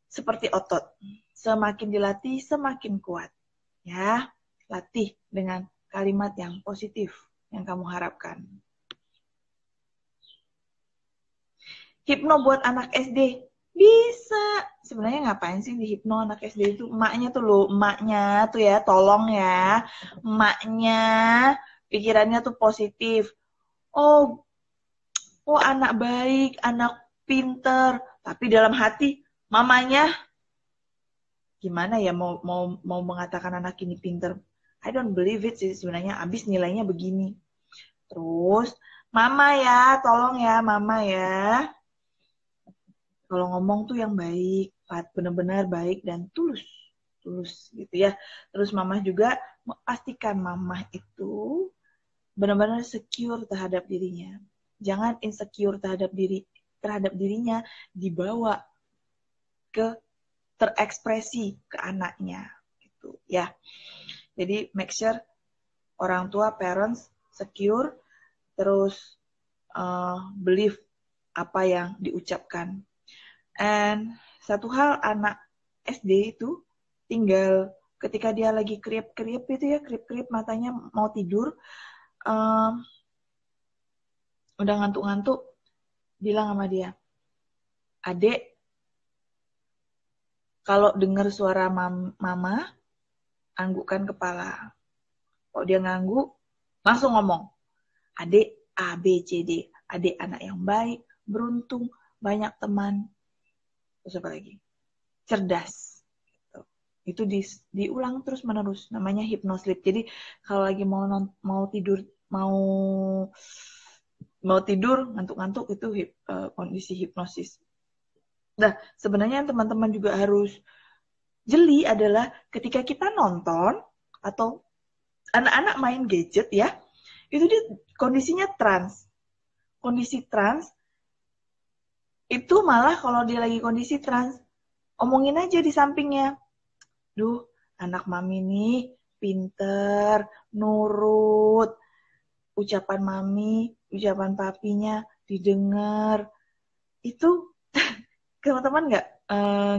A: seperti otot. Semakin dilatih, semakin kuat. Ya, latih dengan kalimat yang positif yang kamu harapkan. Hipno buat anak SD. Bisa. Sebenarnya ngapain sih di hipno anak SD itu? Emaknya tuh loh, emaknya tuh ya, tolong ya. Emaknya pikirannya tuh positif. Oh anak baik, anak pinter. Tapi dalam hati, mamanya gimana ya mau mengatakan anak ini pinter? I don't believe it sih sebenarnya. Abis nilainya begini. Terus, mama ya, tolong ya, mama ya. Kalau ngomong tuh yang baik, benar-benar baik dan tulus gitu ya. Terus mama juga pastikan mama itu benar-benar secure terhadap dirinya. Jangan insecure terhadap dirinya dibawa ke terekspresi ke anaknya gitu ya. Jadi make sure orang tua parents secure terus believe apa yang diucapkan. And satu hal anak SD itu tinggal ketika dia lagi kriip-kriip itu ya, kriip-kriip matanya mau tidur, udah ngantuk-ngantuk, bilang sama dia, adek, kalau dengar suara mama, anggukkan kepala. Kalau dia ngangguk, langsung ngomong, adek A, B, C, D, adek anak yang baik, beruntung, banyak teman. Terus apa lagi? Cerdas. Itu diulang terus menerus. Namanya hypnosleep. Jadi kalau lagi mau tidur ngantuk-ngantuk itu kondisi hipnosis. Nah, sebenarnya teman-teman juga harus jeli adalah ketika kita nonton atau anak-anak main gadget ya, itu dia kondisinya trans. Kondisi trans itu malah kalau dia lagi kondisi trans, omongin aja di sampingnya. Duh, anak mami nih pinter, nurut. Ucapan mami, ucapan papinya didengar. Itu teman-teman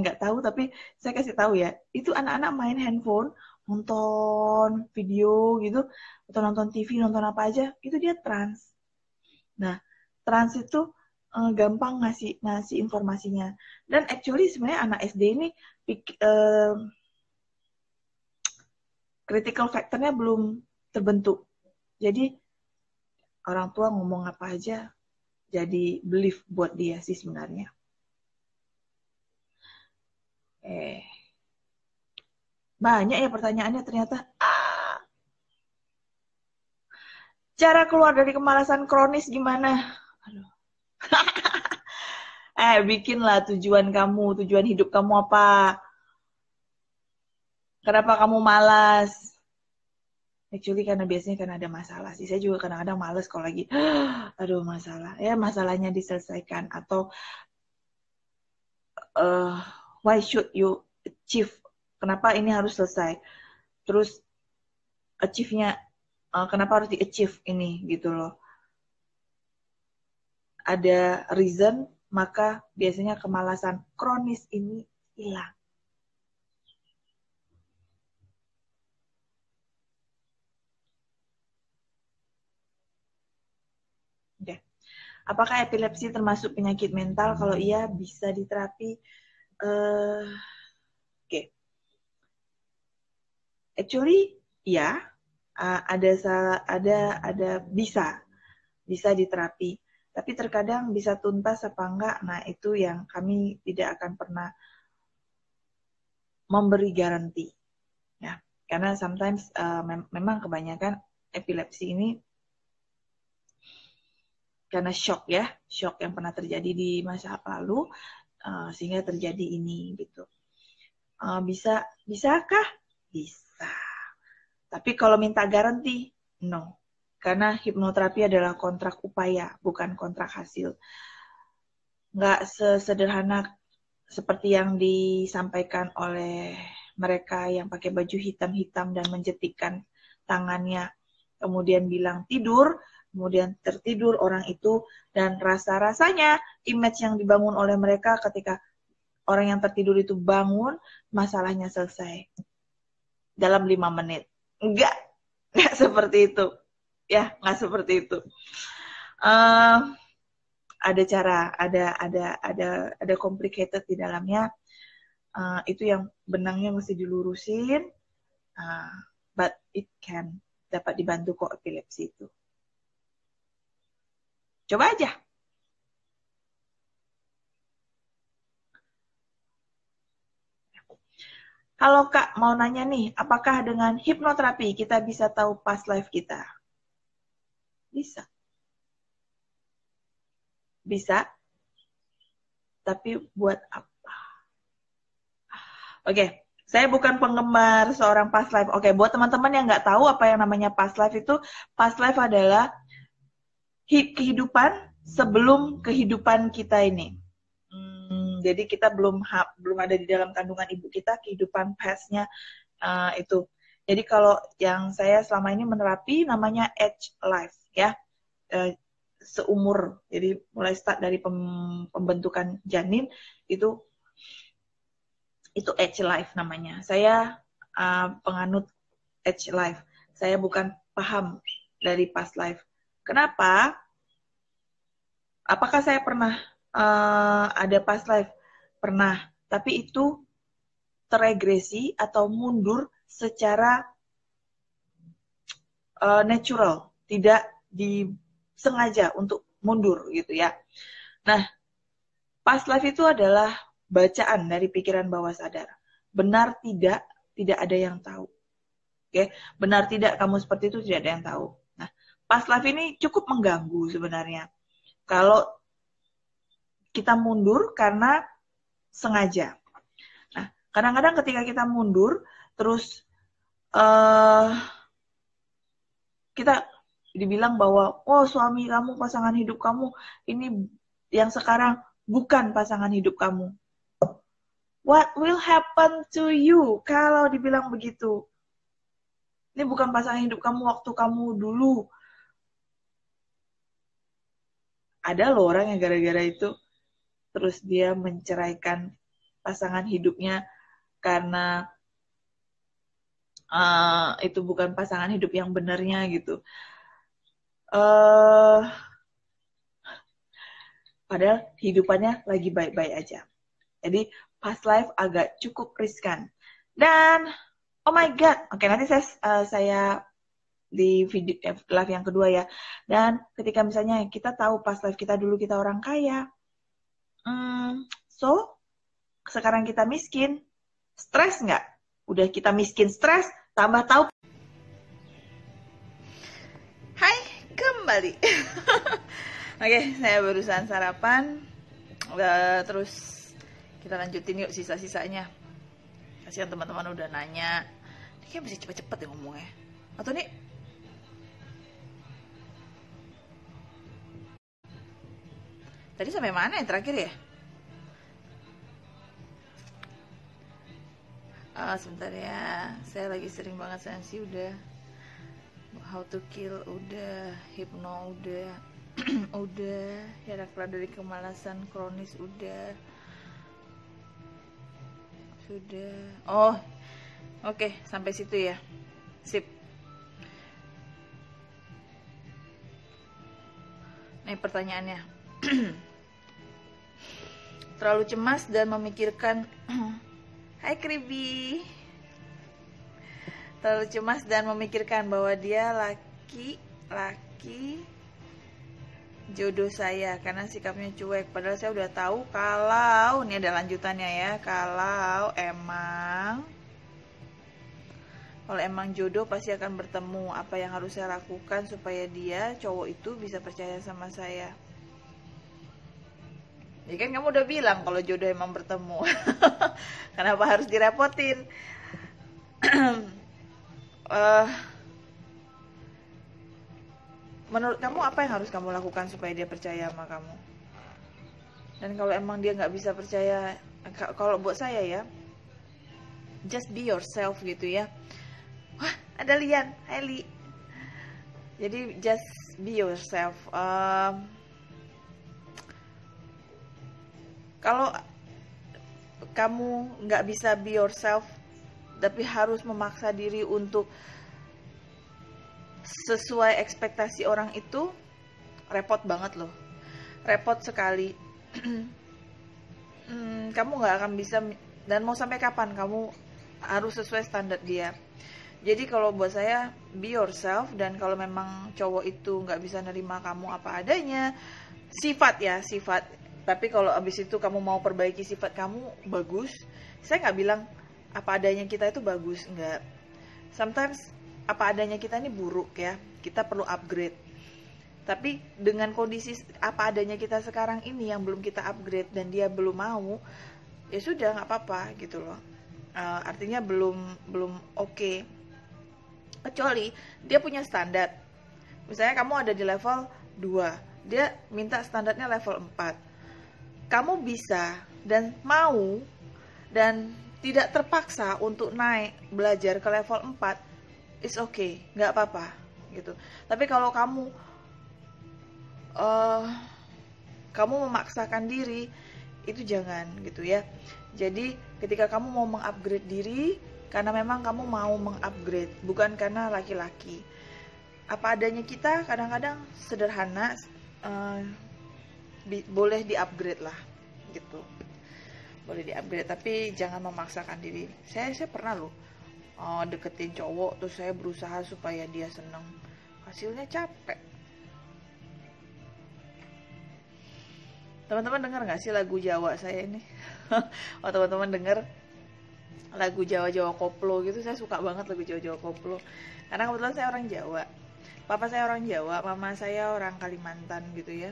A: nggak tahu, tapi saya kasih tahu ya. Itu anak-anak main handphone, nonton video gitu, atau nonton TV, nonton apa aja, itu dia trans. Nah, trans itu gampang ngasih informasinya. Dan actually sebenarnya anak SD ini critical factor-nya belum terbentuk. Jadi orang tua ngomong apa aja jadi belief buat dia sih sebenarnya. Banyak ya pertanyaannya ternyata. Cara keluar dari kemalasan kronis gimana? Aduh. Bikinlah tujuan kamu, tujuan hidup kamu apa? Kenapa kamu malas? Actually karena biasanya karena ada masalah sih. Saya juga kadang-kadang malas kalau lagi, aduh masalah. Ya masalahnya diselesaikan. Atau why should you achieve? Kenapa ini harus selesai? Terus achieve-nya, kenapa harus di-achieve ini gitu loh. Ada reason, maka biasanya kemalasan kronis ini hilang. Okay. Apakah epilepsi termasuk penyakit mental? Kalau iya, bisa diterapi. Okay. Actually, ya, ada bisa diterapi. Tapi terkadang bisa tuntas apa enggak, nah itu yang kami tidak akan pernah memberi garansi. Ya, karena sometimes memang kebanyakan epilepsi ini karena shock yang pernah terjadi di masa lalu, sehingga terjadi ini gitu. Bisakah? Bisa. Tapi kalau minta garansi, no. Karena hipnoterapi adalah kontrak upaya, bukan kontrak hasil. Nggak sesederhana seperti yang disampaikan oleh mereka yang pakai baju hitam-hitam dan menjetikkan tangannya, kemudian bilang tidur, kemudian tertidur orang itu, dan rasa-rasanya image yang dibangun oleh mereka ketika orang yang tertidur itu bangun, masalahnya selesai dalam 5 menit. Enggak seperti itu. Ya, nggak seperti itu. Ada cara, ada complicated di dalamnya. Itu yang benangnya mesti dilurusin. But it can dapat dibantu kok epilepsi itu. Coba aja. Halo Kak, mau nanya nih, apakah dengan hipnoterapi kita bisa tahu past life kita? Bisa. Bisa. Tapi buat apa? Oke, saya bukan penggemar seorang past life. Oke, buat teman-teman yang nggak tahu apa yang namanya past life itu, past life adalah kehidupan sebelum kehidupan kita ini. Jadi kita belum ada di dalam kandungan ibu kita, kehidupan past-nya itu. Jadi kalau yang saya selama ini menerapi namanya age life ya, seumur. Jadi mulai start dari pembentukan janin itu age life namanya. Saya penganut age life. Saya bukan paham dari past life. Kenapa? Apakah saya pernah ada past life? Pernah. Tapi itu teregresi atau mundur secara natural. Tidak disengaja untuk mundur gitu ya. Nah, past life itu adalah bacaan dari pikiran bawah sadar. Benar tidak ada yang tahu. Oke, benar tidak kamu seperti itu tidak ada yang tahu. Nah, past life ini cukup mengganggu sebenarnya. Kalau kita mundur karena sengaja. Nah, kadang-kadang ketika kita mundur, terus kita dibilang bahwa, oh suami kamu, pasangan hidup kamu, ini yang sekarang bukan pasangan hidup kamu. What will happen to you kalau dibilang begitu? Ini bukan pasangan hidup kamu waktu kamu dulu. Ada loh orang yang gara-gara itu terus dia menceraikan pasangan hidupnya karena itu bukan pasangan hidup yang benarnya gitu. Padahal hidupannya lagi baik-baik aja. Jadi past life agak cukup riskan. Dan oh my god, oke nanti saya di video live yang kedua ya. Dan ketika misalnya kita tahu pas live kita dulu kita orang kaya, so sekarang kita miskin, stres nggak? Udah kita miskin, stres, tambah tahu. Hai, kembali. Oke, saya barusan sarapan. Terus kita lanjutin yuk sisa-sisanya. Kasihan teman-teman udah nanya. Ini kayak bisa cepet-cepet ya ngomongnya. Atau nih tadi sampai mana yang terakhir ya? Sebentar ya, saya lagi sering banget sensi udah, How to Kill udah, Hypno udah, udah, Herakles dari kemalasan kronis udah, sudah. Oh, oke, sampai situ ya, sip. Nih pertanyaannya. Terlalu cemas dan memikirkan Hai Kribi. Terlalu cemas dan memikirkan bahwa dia laki jodoh saya karena sikapnya cuek. Padahal saya udah tahu kalau, ini ada lanjutannya ya, kalau emang jodoh pasti akan bertemu. Apa yang harus saya lakukan supaya dia, cowok itu, bisa percaya sama saya? Ya kan kamu udah bilang kalau jodoh emang bertemu. Kenapa harus direpotin? Menurut kamu apa yang harus kamu lakukan supaya dia percaya sama kamu? Dan kalau emang dia nggak bisa percaya, kalau buat saya ya, just be yourself gitu ya. Wah, ada Lian, hai Li. Jadi just be yourself. Kalau kamu nggak bisa be yourself, tapi harus memaksa diri untuk sesuai ekspektasi orang itu, repot banget loh. Repot sekali. Kamu nggak akan bisa, dan mau sampai kapan kamu harus sesuai standar dia. Jadi kalau buat saya, be yourself. Dan kalau memang cowok itu nggak bisa nerima kamu apa adanya, sifat. Tapi kalau abis itu kamu mau perbaiki sifat kamu, bagus. Saya nggak bilang apa adanya kita itu bagus, nggak. Sometimes apa adanya kita ini buruk ya. Kita perlu upgrade. Tapi dengan kondisi apa adanya kita sekarang ini yang belum kita upgrade dan dia belum mau, ya sudah nggak apa-apa gitu loh. Artinya belum oke. Kecuali dia punya standar. Misalnya kamu ada di level 2, dia minta standarnya level 4. Kamu bisa dan mau dan tidak terpaksa untuk naik belajar ke level 4, it's okay, nggak apa-apa gitu. Tapi kalau kamu memaksakan diri, itu jangan gitu ya. Jadi ketika kamu mau mengupgrade diri, karena memang kamu mau mengupgrade, bukan karena laki-laki. Apa adanya kita kadang-kadang sederhana, boleh di-upgrade lah gitu. Boleh di-upgrade, tapi jangan memaksakan diri. Saya pernah loh deketin cowok, terus saya berusaha supaya dia seneng, hasilnya capek. Teman-teman dengar nggak sih lagu Jawa saya ini? Oh, teman-teman dengar lagu Jawa-Jawa koplo gitu? Saya suka banget lagu Jawa-Jawa koplo, karena kebetulan saya orang Jawa. Papa saya orang Jawa, mama saya orang Kalimantan gitu ya.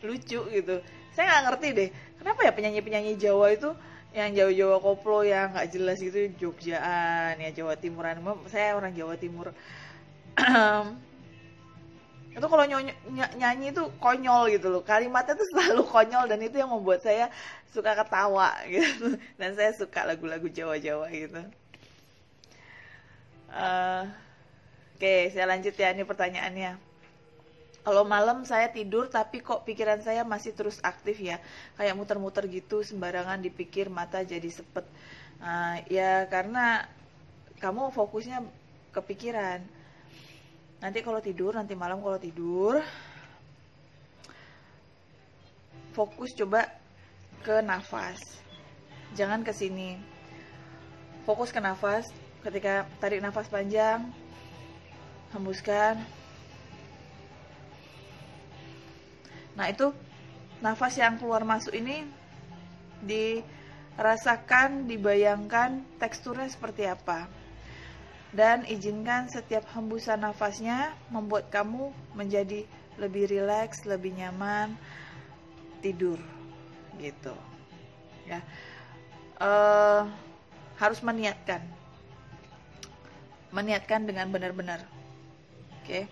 A: Lucu gitu. Saya nggak ngerti deh, kenapa ya penyanyi-penyanyi Jawa itu yang Jawa-Jawa koplo yang nggak jelas gitu, Jogjaan ya, Jawa Timuran. Saya orang Jawa Timur. Itu kalau nyanyi itu konyol gitu loh, kalimatnya tuh selalu konyol, dan itu yang membuat saya suka ketawa gitu. Dan saya suka lagu-lagu Jawa-Jawa gitu. Oke, saya lanjut ya, ini pertanyaannya. Kalau malam saya tidur tapi kok pikiran saya masih terus aktif ya, kayak muter-muter gitu, sembarangan dipikir, mata jadi sepet. Ya karena kamu fokusnya kepikiran. Nanti malam kalau tidur, fokus coba ke nafas, jangan ke sini. fokus ke nafas. Ketika tarik nafas panjang, hembuskan. Nah, itu nafas yang keluar masuk ini dirasakan, dibayangkan teksturnya seperti apa. Dan izinkan setiap hembusan nafasnya membuat kamu menjadi lebih rileks, lebih nyaman, tidur gitu ya. Harus meniatkan dengan benar-benar. Oke.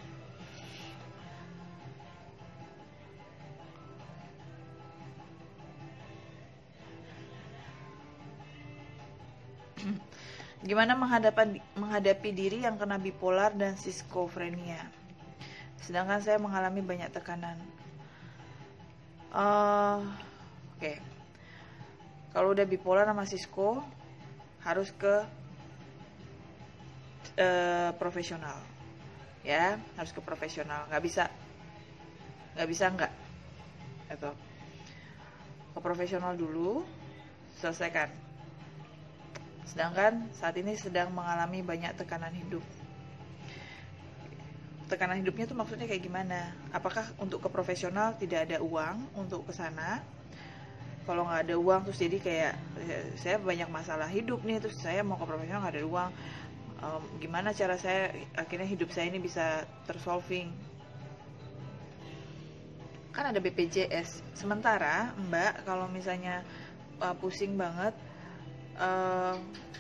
A: Gimana menghadapi diri yang kena bipolar dan skizofrenia? Sedangkan saya mengalami banyak tekanan. Oke. Kalau udah bipolar sama skizo, harus ke profesional. Ya, harus ke profesional. Nggak bisa nggak. Itu. Ke profesional dulu, selesaikan. Sedangkan saat ini sedang mengalami banyak tekanan hidup. Tekanan hidupnya tuh maksudnya kayak gimana? Apakah untuk ke profesional tidak ada uang untuk ke sana? Kalau nggak ada uang terus jadi kayak saya banyak masalah hidup nih, terus saya mau ke profesional nggak ada uang. Gimana cara saya akhirnya hidup saya ini bisa tersolving? Kan ada BPJS. Sementara Mbak kalau misalnya pusing banget,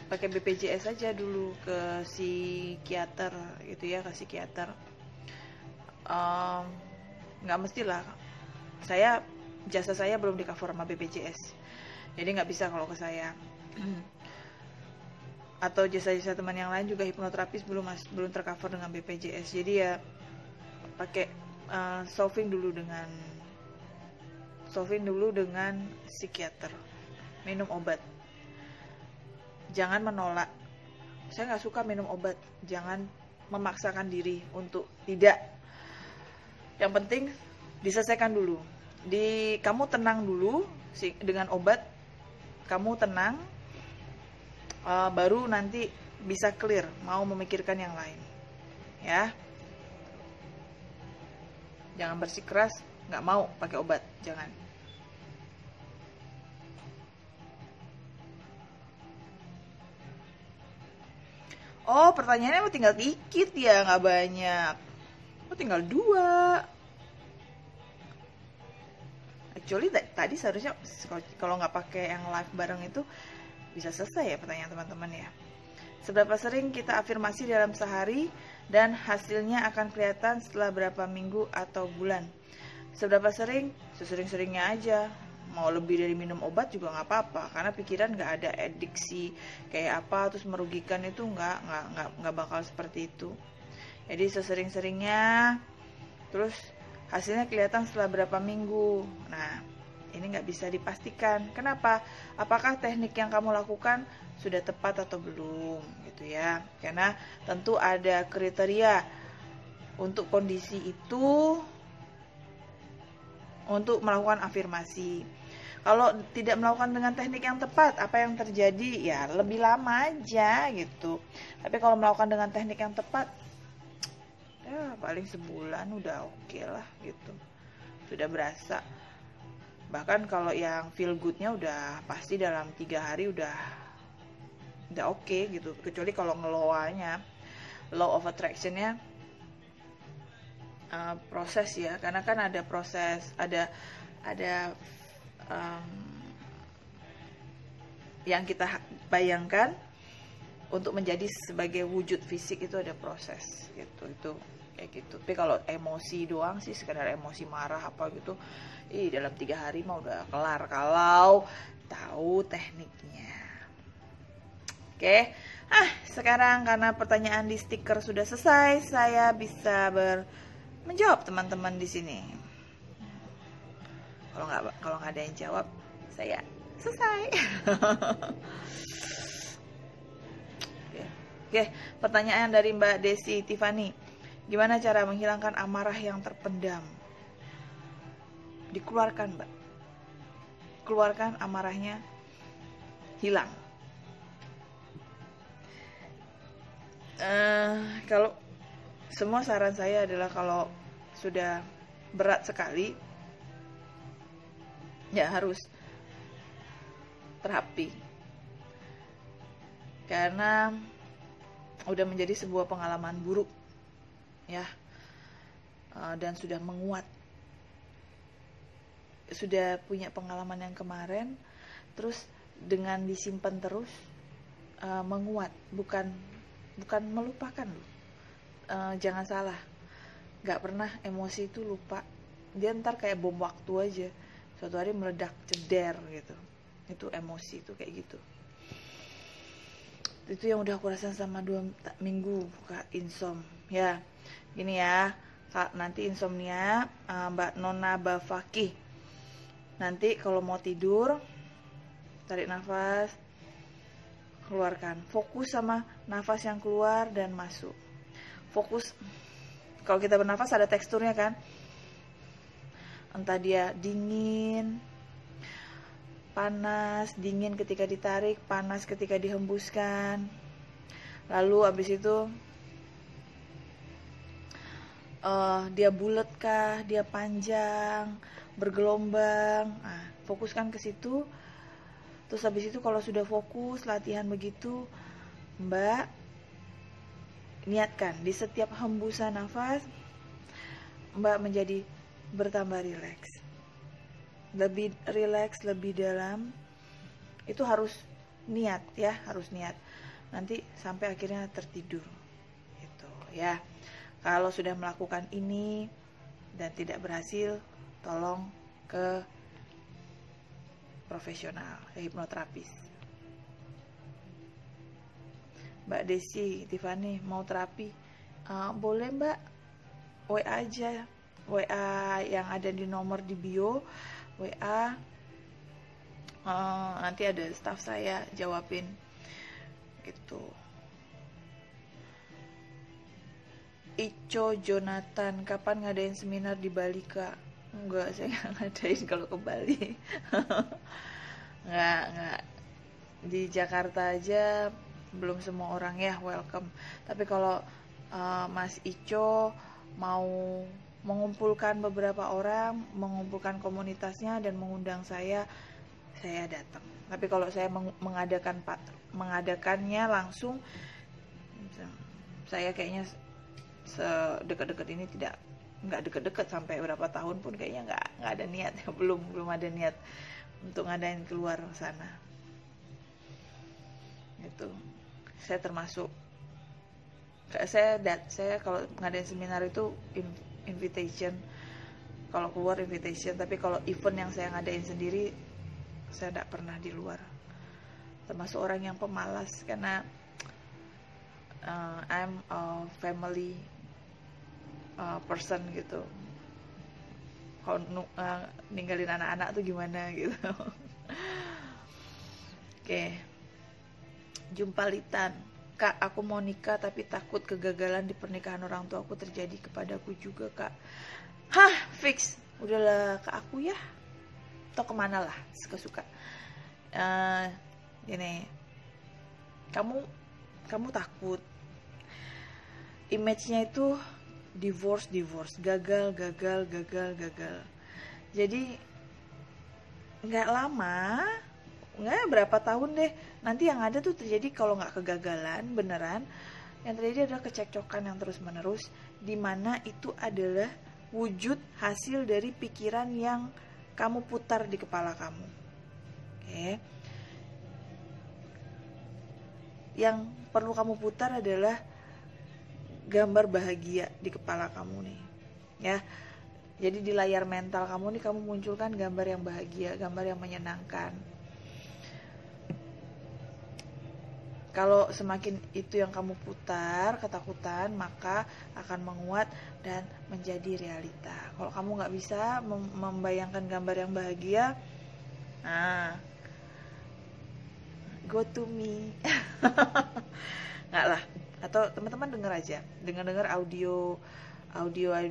A: pakai BPJS aja dulu ke psikiater gitu ya, ke psikiater. Nggak mestilah, jasa saya belum di cover sama BPJS, jadi nggak bisa kalau ke saya. Atau jasa-jasa teman yang lain juga hipnoterapis belum tercover dengan BPJS, jadi ya pakai solving dulu dengan psikiater, minum obat. Jangan menolak. Saya nggak suka minum obat. Jangan memaksakan diri untuk tidak. Yang penting diselesaikan dulu. Kamu tenang dulu dengan obat. Kamu tenang, baru nanti bisa clear. Mau memikirkan yang lain, ya. Jangan bersikeras. Nggak mau pakai obat. Jangan. Oh, pertanyaannya tinggal dikit ya, nggak banyak. Tinggal 2. Actually tadi seharusnya kalau nggak pakai yang live bareng itu bisa selesai ya pertanyaan teman-teman ya. Seberapa sering kita afirmasi dalam sehari dan hasilnya akan kelihatan setelah berapa minggu atau bulan? Seberapa sering? Sesering-seringnya aja. Mau lebih dari minum obat juga nggak apa-apa, karena pikiran nggak ada adiksi kayak apa terus merugikan, itu nggak bakal seperti itu. Jadi sesering-seringnya, terus hasilnya kelihatan setelah berapa minggu. Nah, ini nggak bisa dipastikan. Kenapa? Apakah teknik yang kamu lakukan sudah tepat atau belum gitu ya? Karena tentu ada kriteria untuk kondisi itu untuk melakukan afirmasi. Kalau tidak melakukan dengan teknik yang tepat, apa yang terjadi? Ya lebih lama aja gitu. Tapi kalau melakukan dengan teknik yang tepat, ya paling sebulan udah oke lah gitu. Sudah berasa. Bahkan kalau yang feel good-nya udah pasti dalam 3 hari udah oke gitu. Kecuali kalau ngelowanya, law of attraction-nya proses ya, karena kan ada proses, ada yang kita bayangkan untuk menjadi sebagai wujud fisik, itu ada proses gitu, itu kayak gitu. Tapi kalau emosi doang sih, sekedar emosi marah apa gitu, dalam 3 hari mah udah kelar kalau tahu tekniknya. Oke. Sekarang karena pertanyaan di stiker sudah selesai, saya bisa menjawab teman-teman di sini. Kalau nggak ada yang jawab, saya selesai. Oke, pertanyaan dari Mbak Desi Tiffany. Gimana cara menghilangkan amarah yang terpendam? Dikeluarkan, Mbak. Keluarkan amarahnya, hilang. Kalau semua saran saya adalah kalau sudah berat sekali, ya harus terapi. Karena udah menjadi sebuah pengalaman buruk, ya, dan sudah menguat. Sudah punya pengalaman yang kemarin, terus dengan disimpan terus, menguat, bukan melupakan loh. Jangan salah, nggak pernah emosi itu lupa. Dia ntar kayak bom waktu aja, suatu hari meledak ceder gitu. Itu emosi itu kayak gitu. Itu yang udah aku rasain sama 2 minggu Kak Insom. Ya, gini ya Kak, nanti insomnia, Mbak Nona Bafaki. Nanti kalau mau tidur, tarik nafas, keluarkan. Fokus sama nafas yang keluar dan masuk. Fokus, kalau kita bernafas ada teksturnya kan, entah dia dingin, panas, dingin ketika ditarik, panas ketika dihembuskan. Lalu abis itu dia bulat kah, dia panjang, bergelombang. Nah, fokuskan ke situ. Terus habis itu kalau sudah fokus latihan begitu, Mbak niatkan di setiap hembusan nafas Mbak menjadi bertambah rileks. Lebih rileks, lebih dalam. Itu harus niat ya, harus niat. Nanti sampai akhirnya tertidur. Gitu ya. Kalau sudah melakukan ini dan tidak berhasil, tolong ke profesional, hipnoterapis. Mbak Desi, Tiffany mau terapi? Boleh Mbak, WA aja, WA yang ada di nomor di bio, WA. Nanti ada staff saya jawabin gitu. Ico Jonathan, kapan ngadain seminar di Bali Kak? Enggak, saya nggak ngadain kalau ke Bali. nggak di Jakarta aja belum semua orang ya welcome. Tapi kalau Mas Ico mau mengumpulkan beberapa orang, mengumpulkan komunitasnya dan mengundang saya datang. Tapi kalau saya mengadakannya langsung, saya kayaknya sedekat-dekat ini nggak deket-deket, sampai berapa tahun pun kayaknya nggak ada niat. belum ada niat untuk ngadain keluar sana. Itu saya termasuk, saya kalau ngadain seminar itu invitation, kalau keluar invitation. Tapi kalau event yang saya ngadain sendiri, saya tidak pernah di luar. Termasuk orang yang pemalas, karena I'm a family person gitu. Kalau ninggalin anak-anak tuh gimana gitu. Oke. Jumpalitan, Kak, aku mau nikah tapi takut kegagalan di pernikahan orang tua aku terjadi kepadaku juga Kak. Hah, fix, udahlah ke aku ya, atau kemana lah, suka-suka. Gini, kamu takut, image-nya itu divorce, gagal. Jadi nggak lama, nggak berapa tahun deh, nanti yang ada tuh terjadi, kalau nggak kegagalan beneran, yang terjadi adalah kecekcokan yang terus menerus, dimana itu adalah wujud hasil dari pikiran yang kamu putar di kepala kamu. Oke. Yang perlu kamu putar adalah gambar bahagia di kepala kamu nih, ya. Jadi di layar mental kamu nih, kamu munculkan gambar yang bahagia, gambar yang menyenangkan. Kalau semakin itu yang kamu putar, ketakutan, maka akan menguat dan menjadi realita. Kalau kamu nggak bisa membayangkan gambar yang bahagia, nah, go to me. Nggak lah. Atau teman-teman dengar aja, dengar audio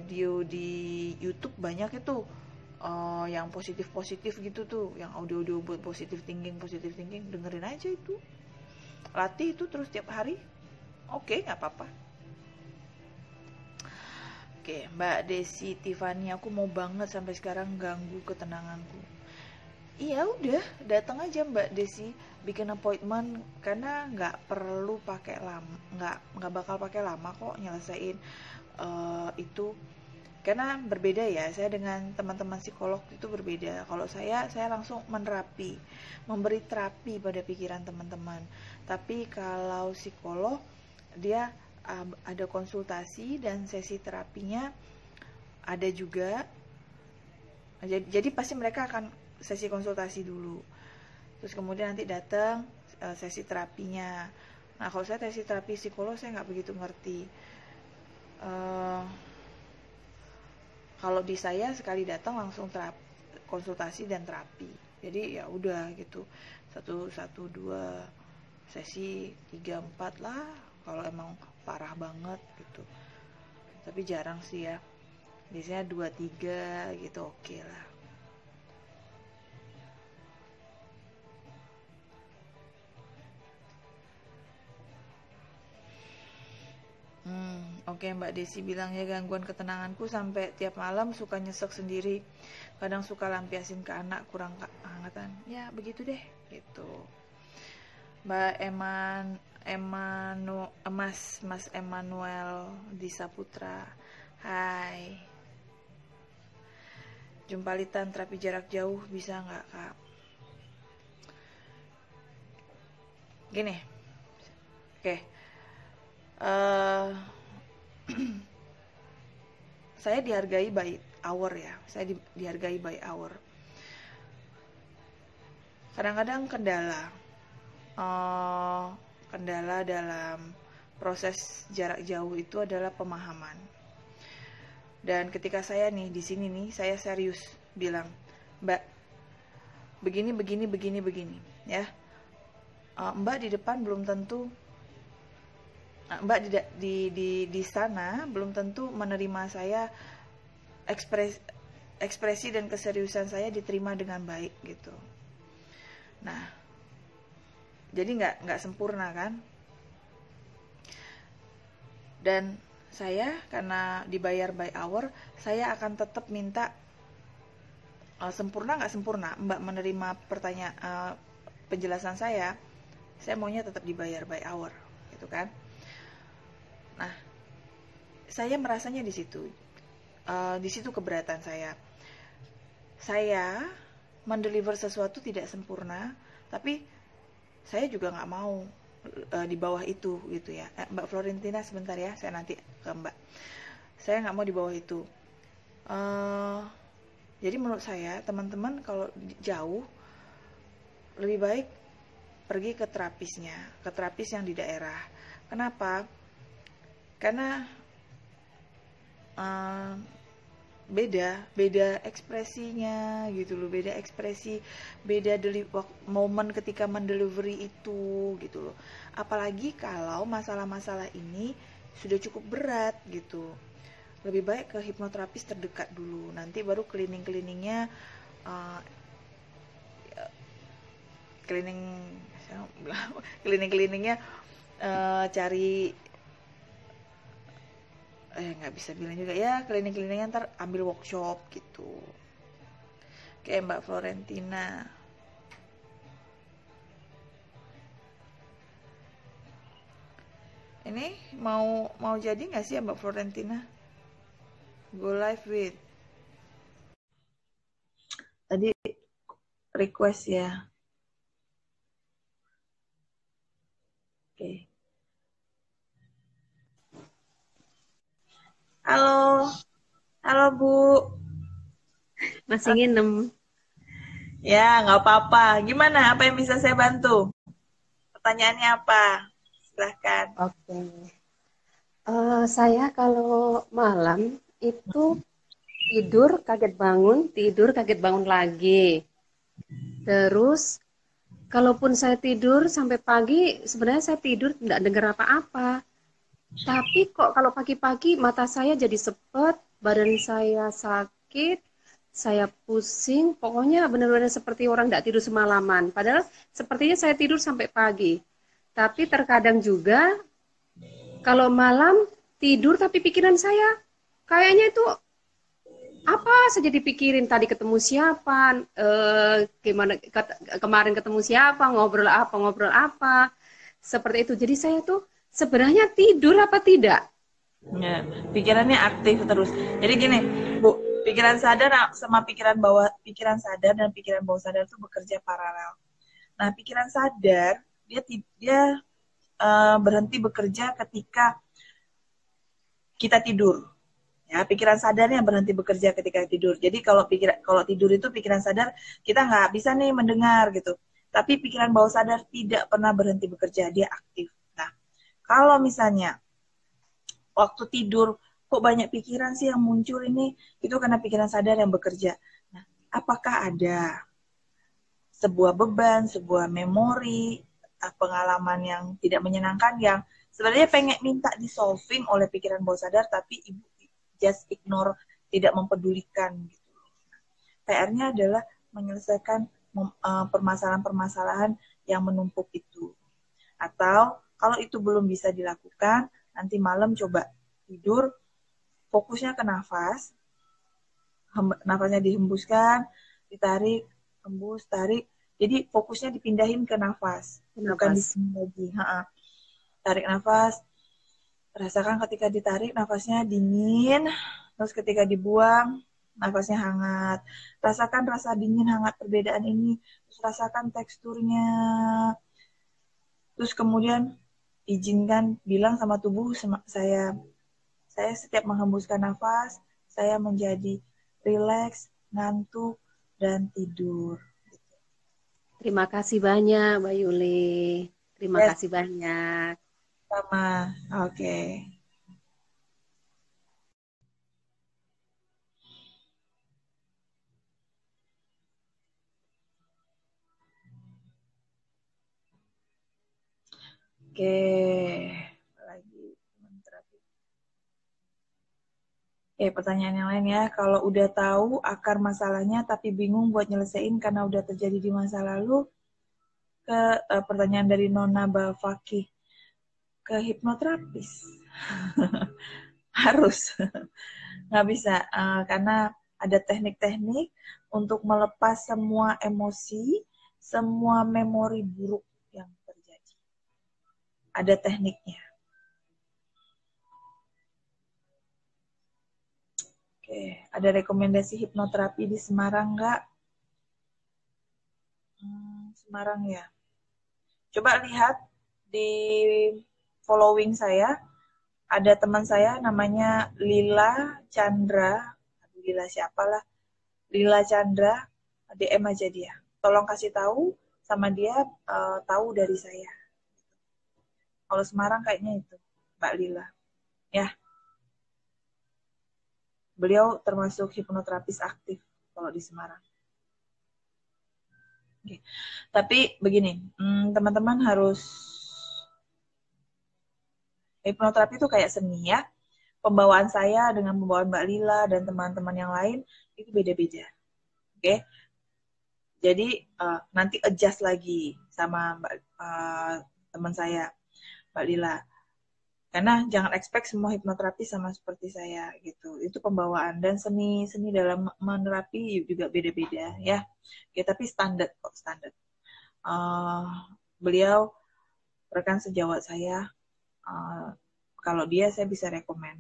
A: di YouTube banyak itu, yang positif gitu tuh, yang audio buat positive thinking, dengerin aja itu. Latih itu terus tiap hari, Oke, nggak apa-apa. Oke, Mbak Desi Tiffany, aku mau banget sampai sekarang ganggu ketenanganku. Iya udah, datang aja Mbak Desi, bikin appointment karena nggak perlu pakai lama, nggak bakal pakai lama kok nyelesain itu. Karena berbeda ya, saya dengan teman-teman psikolog itu berbeda. Kalau saya langsung menerapi, memberi terapi pada pikiran teman-teman. Tapi kalau psikolog, dia ada konsultasi dan sesi terapinya ada juga. Jadi pasti mereka akan sesi konsultasi dulu. Terus kemudian nanti datang sesi terapinya. Nah, kalau saya sesi terapi psikolog saya nggak begitu ngerti. Eh, Kalau di saya sekali datang langsung konsultasi dan terapi. Jadi ya udah gitu. Satu dua sesi, tiga empat lah kalau emang parah banget gitu. Tapi jarang sih ya. Biasanya dua tiga gitu oke lah. Oke, Mbak Desi bilang ya gangguan ketenanganku sampai tiap malam suka nyesek sendiri. Kadang suka lampiasin ke anak kurang kehangatan. Ya, begitu deh, gitu. Mbak Mas Emmanuel di Saputra. Hai. Jumpalitan terapi jarak jauh bisa nggak, Kak? Gini. Oke. Eh saya dihargai by hour ya. Saya dihargai by hour. Kadang-kadang kendala dalam proses jarak jauh itu adalah pemahaman. Dan ketika saya nih di sini nih, saya serius bilang, Mbak, begini, ya. Mbak di depan belum tentu, Mbak di sana belum tentu menerima saya, ekspresi dan keseriusan saya diterima dengan baik gitu. Nah, jadi nggak sempurna kan? Dan saya karena dibayar by hour, saya akan tetap minta sempurna nggak sempurna, Mbak menerima penjelasan saya maunya tetap dibayar by hour, gitu kan? Nah, saya merasanya di situ keberatan saya. Saya mendeliver sesuatu tidak sempurna, tapi saya juga nggak mau di bawah itu gitu ya. Mbak Florentina sebentar ya, saya nanti ke Mbak. Saya nggak mau di bawah itu. Jadi menurut saya teman-teman kalau jauh lebih baik pergi ke terapis yang di daerah. Kenapa? Karena beda ekspresinya gitu loh, beda ekspresi, beda momen ketika mendelivery itu gitu loh. Apalagi kalau masalah-masalah ini sudah cukup berat gitu, lebih baik ke hipnoterapis terdekat dulu, nanti baru cleaning-cleaningnya cleaning-cleaningnya cari nggak bisa bilang juga ya, cleaning-cleaningnya ntar ambil workshop gitu. Kayak Mbak Florentina. Ini mau jadi nggak sih ya Mbak Florentina? Go live with. Tadi request ya. Oke. Halo. Halo Bu.
C: Masih nginem.
A: Ya, nggak apa-apa. Gimana? Apa yang bisa saya bantu? Pertanyaannya apa? Silahkan.
C: Oke. Saya kalau malam itu tidur kaget bangun lagi. Terus, kalaupun saya tidur sampai pagi, sebenarnya saya tidur tidak dengar apa-apa. Tapi kok kalau pagi-pagi mata saya jadi sepet, badan saya sakit, saya pusing, pokoknya benar-benar seperti orang tidak tidur semalaman. Padahal sepertinya saya tidur sampai pagi. Tapi terkadang juga Kalau malam tidur tapi pikiran saya kayaknya itu apa saja dipikirin, tadi ketemu siapa, gimana kemarin ketemu siapa, ngobrol apa, seperti itu. Jadi saya tuh sebenarnya tidur apa tidak?
A: Ya, pikirannya aktif terus. Jadi gini, Bu, pikiran sadar sama pikiran sadar dan pikiran bawah sadar itu bekerja paralel. Nah, pikiran sadar dia berhenti bekerja ketika kita tidur. Ya, pikiran sadarnya berhenti bekerja ketika tidur. Jadi kalau tidur itu pikiran sadar, kita nggak bisa nih mendengar gitu. Tapi pikiran bawah sadar tidak pernah berhenti bekerja, dia aktif. Nah, kalau misalnya waktu tidur kok banyak pikiran sih yang muncul ini, itu karena pikiran sadar yang bekerja. Nah, apakah ada sebuah beban, sebuah memori, pengalaman yang tidak menyenangkan yang sebenarnya pengen minta di-solving oleh pikiran bawah sadar, tapi ibu just ignore, tidak mempedulikan gitu. PR-nya adalah menyelesaikan permasalahan-permasalahan yang menumpuk itu. Atau kalau itu belum bisa dilakukan, nanti malam coba tidur, fokusnya ke nafas, nafasnya dihembuskan, ditarik, hembus, tarik. Jadi fokusnya dipindahin ke nafas, bukan di sini lagi. Tarik nafas, rasakan ketika ditarik nafasnya dingin, terus ketika dibuang nafasnya hangat. Rasakan rasa dingin hangat perbedaan ini, terus rasakan teksturnya. Terus kemudian izinkan bilang sama tubuh saya setiap menghembuskan nafas, saya menjadi rileks, ngantuk, dan tidur.
C: Terima kasih banyak, Mbak Yuli. Terima
A: Yes.
C: kasih banyak.
A: Sama, oke. Oke, lagi terapi. Pertanyaan yang lain ya. Kalau udah tahu akar masalahnya tapi bingung buat nyelesain karena udah terjadi di masa lalu, pertanyaan dari Nona Bafaki, ke hipnoterapis. Harus. Nggak bisa, karena ada teknik-teknik untuk melepas semua emosi, semua memori buruk yang terjadi. Ada tekniknya. Oke, ada rekomendasi hipnoterapi di Semarang nggak? Semarang ya. Coba lihat di following saya, ada teman saya namanya Lila Chandra. Lila siapalah? Lila Chandra, DM aja dia. Tolong kasih tahu sama dia, tahu dari saya. Kalau Semarang kayaknya itu, Mbak Lila. Ya. Beliau termasuk hipnoterapis aktif kalau di Semarang. Oke. Tapi begini, teman-teman harus, hipnoterapi itu kayak seni ya. Pembawaan saya dengan pembawaan Mbak Lila dan teman-teman yang lain itu beda-beda. Oke. Jadi nanti adjust lagi sama teman saya, Mbak Lila. Karena jangan expect semua hipnoterapi sama seperti saya gitu. Itu pembawaan dan seni dalam menerapi juga beda-beda ya. Ya tapi standar kok, standar. Beliau rekan sejawat saya. Kalau dia saya bisa rekomen.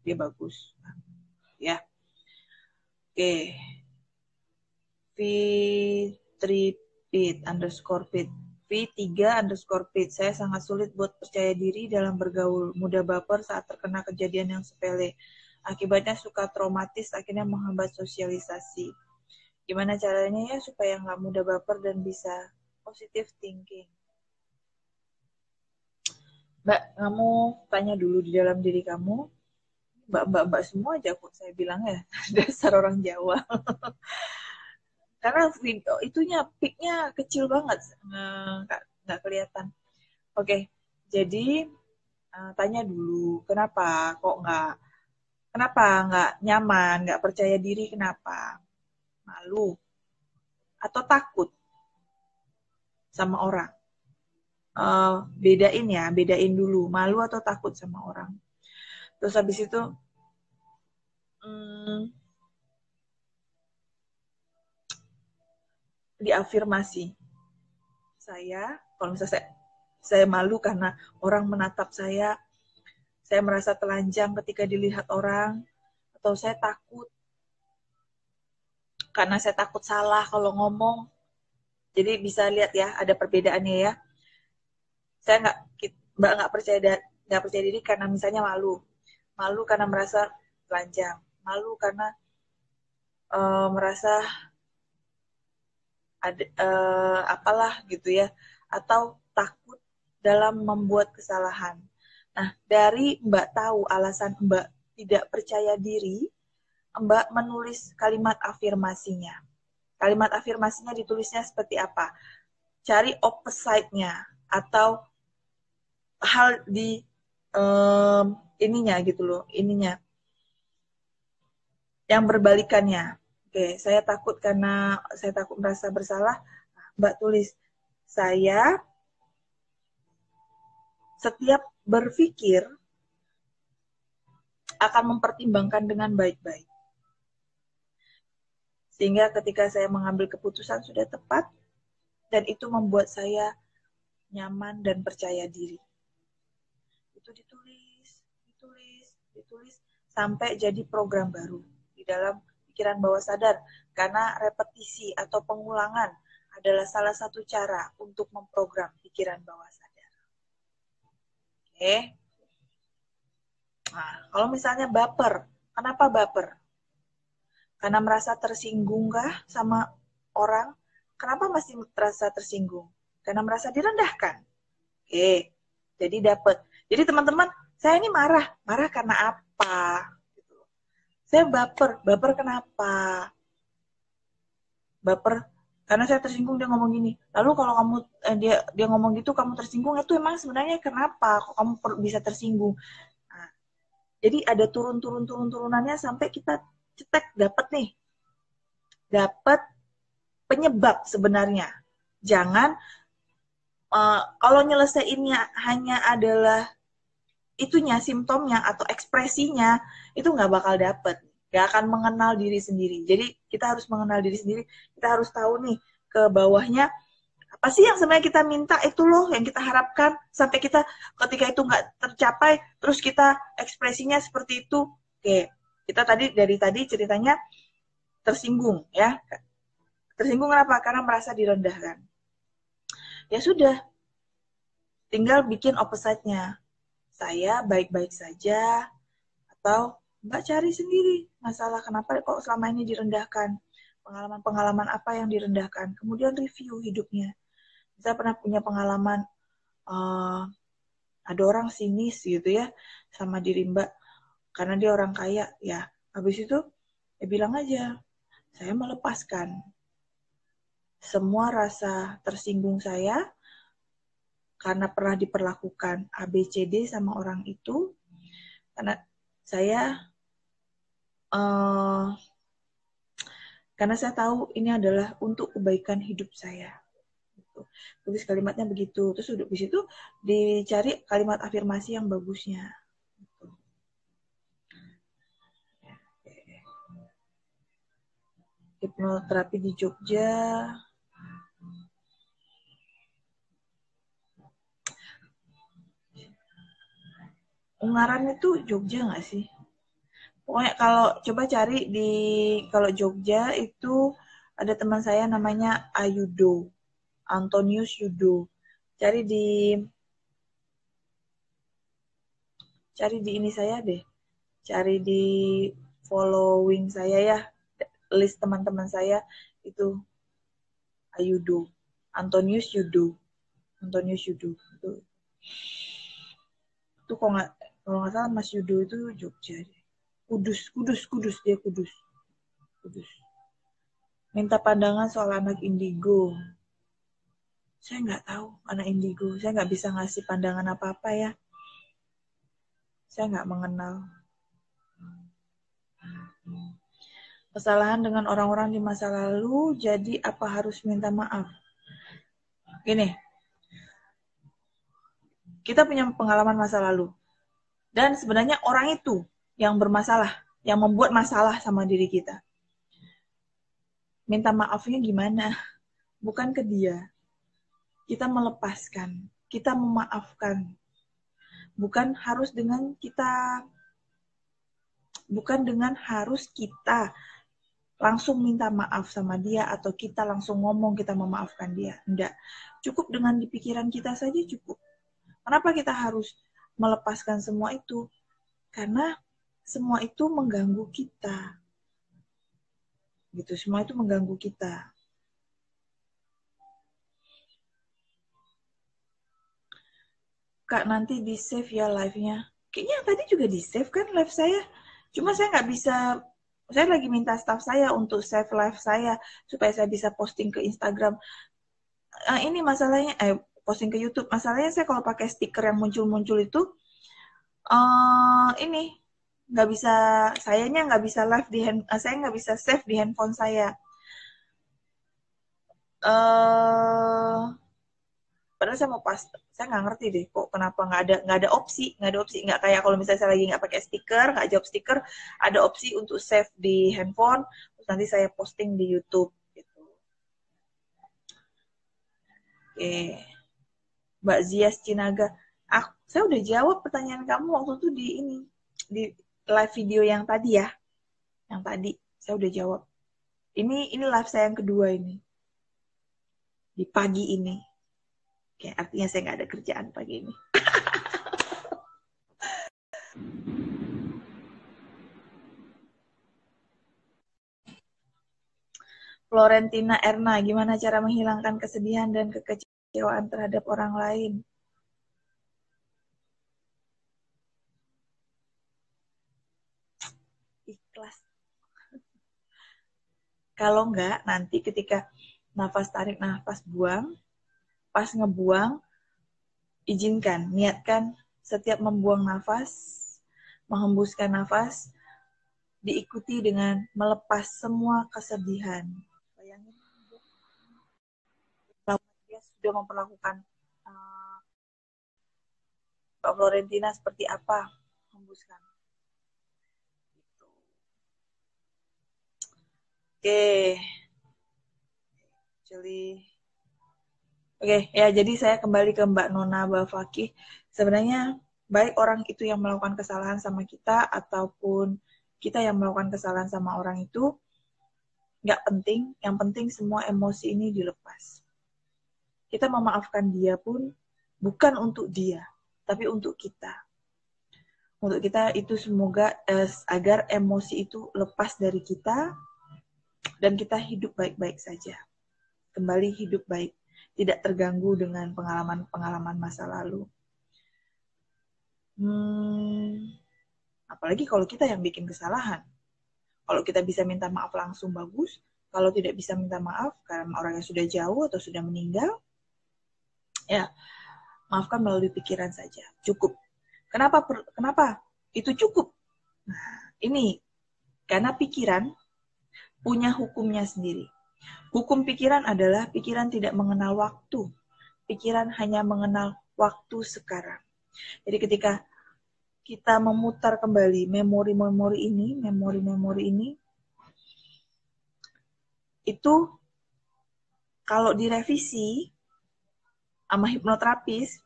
A: Dia bagus. Ya. Oke. V3pit_pit V3_pit. Saya sangat sulit buat percaya diri dalam bergaul, mudah baper saat terkena kejadian yang sepele. Akibatnya suka traumatis, akhirnya menghambat sosialisasi. Gimana caranya ya supaya nggak mudah baper dan bisa positive thinking? Mbak, kamu tanya dulu di dalam diri kamu. Mbak semua aja kok saya bilang ya, dasar orang Jawa. Karena video itunya peak-nya kecil banget, nggak kelihatan. Oke, jadi tanya dulu kenapa nggak nyaman, nggak percaya diri, kenapa? Malu atau takut sama orang?
D: bedain dulu malu atau takut sama orang. Terus habis itu diafirmasi. Kalau misalnya saya malu karena orang menatap saya merasa telanjang ketika dilihat orang, atau saya takut karena saya takut salah kalau ngomong. Jadi bisa lihat ya, ada perbedaannya ya. Mbak nggak percaya diri karena misalnya malu karena merasa telanjang, malu karena merasa ada apalah gitu ya, atau takut dalam membuat kesalahan. Nah, dari Mbak tahu alasan Mbak tidak percaya diri, Mbak menulis kalimat afirmasinya. Kalimat afirmasinya ditulisnya seperti apa? Cari opposite-nya atau hal di ininya gitu loh, ininya. Yang berbalikannya. Oke, saya takut merasa bersalah. Mbak tulis, saya setiap berpikir akan mempertimbangkan dengan baik-baik. Sehingga ketika saya mengambil keputusan sudah tepat, dan itu membuat saya nyaman dan percaya diri. Itu ditulis, sampai jadi program baru di dalam pikiran bawah sadar. Karena repetisi atau pengulangan adalah salah satu cara untuk memprogram pikiran bawah sadar. Oke. Nah, kalau misalnya baper, kenapa baper? Karena merasa tersinggung kah sama orang? Kenapa masih merasa tersinggung? Karena merasa direndahkan. Oke, jadi dapat. Jadi teman-teman, saya ini marah karena apa? Saya baper kenapa? Baper karena saya tersinggung, dia ngomong gini. Lalu kalau kamu dia ngomong gitu kamu tersinggung, itu emang sebenarnya kenapa? Kok kamu bisa tersinggung? Nah, jadi ada turunannya sampai kita cetek dapat penyebab sebenarnya. Jangan kalau nyelesainnya hanya adalah itunya, simptomnya atau ekspresinya, itu nggak bakal dapet. Nggak akan mengenal diri sendiri. Jadi kita harus mengenal diri sendiri. Kita harus tahu nih ke bawahnya apa sih yang sebenarnya kita minta, itu loh yang kita harapkan, sampai kita ketika itu nggak tercapai terus kita ekspresinya seperti itu. Oke, kita dari tadi ceritanya tersinggung ya. Tersinggung kenapa? Karena merasa direndahkan. Ya sudah, tinggal bikin opposite-nya. Saya baik-baik saja, atau Mbak cari sendiri masalah kenapa kok selama ini direndahkan, pengalaman-pengalaman apa yang direndahkan, kemudian review hidupnya. Saya pernah punya pengalaman ada orang sinis gitu ya sama diri Mbak karena dia orang kaya ya. Habis itu ya bilang aja, saya melepaskan semua rasa tersinggung saya karena pernah diperlakukan ABCD sama orang itu, karena saya tahu ini adalah untuk kebaikan hidup saya. Tulis kalimatnya begitu. Terus udah di situ dicari kalimat afirmasi yang bagusnya. Hipnoterapi di Jogja. Ungaran itu Jogja nggak sih? Pokoknya kalau coba cari kalau Jogja itu ada teman saya namanya Ayudo, Antonius Yudo. Cari di ini saya deh. Cari di following saya ya, list teman-teman saya itu Ayudo, Antonius Yudo. Itu kalau nggak salah Mas Yudo itu Jogja deh. Kudus dia Kudus. Minta pandangan soal anak indigo. Saya nggak tahu anak indigo. Saya nggak bisa ngasih pandangan apa-apa ya. Saya nggak mengenal. Kesalahan dengan orang-orang di masa lalu, jadi apa harus minta maaf? Gini, Kita punya pengalaman masa lalu. Dan sebenarnya orang itu yang bermasalah, yang membuat masalah sama diri kita. Minta maafnya gimana? Bukan ke dia. Kita melepaskan, kita memaafkan. Bukan dengan harus kita langsung minta maaf sama dia atau kita langsung ngomong kita memaafkan dia. Enggak. Cukup dengan di pikiran kita saja cukup. Kenapa kita harus melepaskan semua itu? Karena semua itu mengganggu kita. Gitu, semua itu mengganggu kita. Kak, nanti di-save ya live-nya. Kayaknya tadi juga di-save kan live saya. Cuma saya nggak bisa, saya lagi minta staff saya untuk save live saya supaya saya bisa posting ke Instagram. Ini masalahnya, posting ke YouTube. Masalahnya saya kalau pakai stiker yang muncul-muncul itu, ini nggak bisa, sayanya nggak bisa live di saya nggak bisa save di handphone saya. Padahal saya mau saya nggak ngerti deh kok kenapa nggak ada opsi nggak kayak kalau misalnya saya lagi nggak pakai stiker, nggak jawab stiker, ada opsi untuk save di handphone, terus nanti saya posting di YouTube gitu. Oke, Mbak Zias Cinaga, saya udah jawab pertanyaan kamu waktu itu di live video yang tadi ya, yang tadi saya udah jawab. Ini live saya yang kedua ini di pagi ini. Oke, artinya saya nggak ada kerjaan pagi ini. Florentina Erna, gimana cara menghilangkan kesedihan dan kekecewaan terhadap orang lain? Ikhlas. Kalau enggak, nanti ketika nafas tarik, nafas buang, pas ngebuang, izinkan, niatkan setiap membuang nafas, menghembuskan nafas, diikuti dengan melepas semua kesedihan. Bayangin, dia sudah memperlakukan Mbak Florentina seperti apa, hembuskan. Oke. Oke, ya jadi saya kembali ke Mbak Nona Bafaki. Sebenarnya baik orang itu yang melakukan kesalahan sama kita ataupun kita yang melakukan kesalahan sama orang itu nggak penting. Yang penting semua emosi ini dilepas. Kita memaafkan dia pun bukan untuk dia, tapi untuk kita. Untuk kita itu semoga agar emosi itu lepas dari kita dan kita hidup baik-baik saja. Kembali hidup baik. Tidak terganggu dengan pengalaman-pengalaman masa lalu. Apalagi kalau kita yang bikin kesalahan. Kalau kita bisa minta maaf langsung bagus. Kalau tidak bisa minta maaf karena orangnya sudah jauh atau sudah meninggal, ya maafkan melalui pikiran saja. Cukup. Kenapa itu cukup? Nah, ini karena pikiran punya hukumnya sendiri. Hukum pikiran adalah pikiran tidak mengenal waktu. Pikiran hanya mengenal waktu sekarang. Jadi ketika kita memutar kembali memori-memori ini, itu kalau direvisi sama hipnoterapis,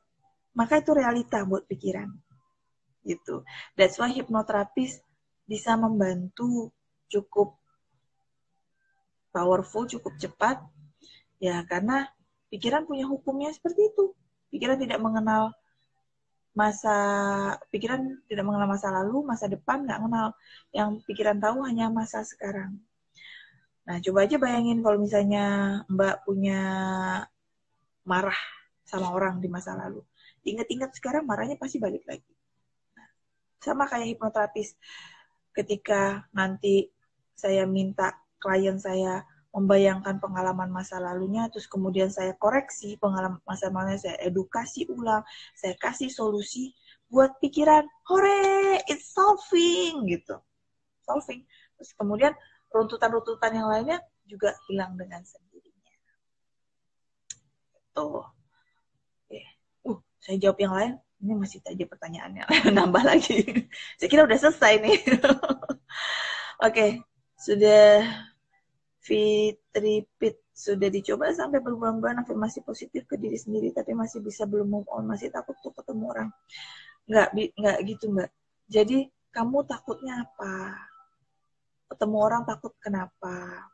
D: maka itu realita buat pikiran. Gitu. That's why hipnoterapis bisa membantu cukup powerful, cukup cepat, ya karena pikiran punya hukumnya seperti itu. Pikiran tidak mengenal masa lalu, masa depan nggak kenal. Yang pikiran tahu hanya masa sekarang. Nah, coba aja bayangin kalau misalnya Mbak punya marah sama orang di masa lalu. Ingat-ingat sekarang marahnya pasti balik lagi. Nah, sama kayak hipnoterapis. Ketika nanti saya minta klien saya membayangkan pengalaman masa lalunya, terus kemudian saya koreksi pengalaman masa lalunya, saya edukasi ulang, saya kasih solusi buat pikiran, hore, it's solving, gitu. Solving. Terus kemudian runtutan-runtutan yang lainnya juga hilang dengan sendirinya. Tuh. Oke. Saya jawab yang lain. Ini masih aja pertanyaannya, nambah lagi. Saya kira udah selesai nih. Oke, sudah Fitri Pit. Sudah dicoba sampai berbulan-bulan afirmasi positif ke diri sendiri, tapi masih bisa belum move on, masih takut tuh ketemu orang. Nggak gitu Mbak. Jadi kamu takutnya apa? Ketemu orang takut kenapa?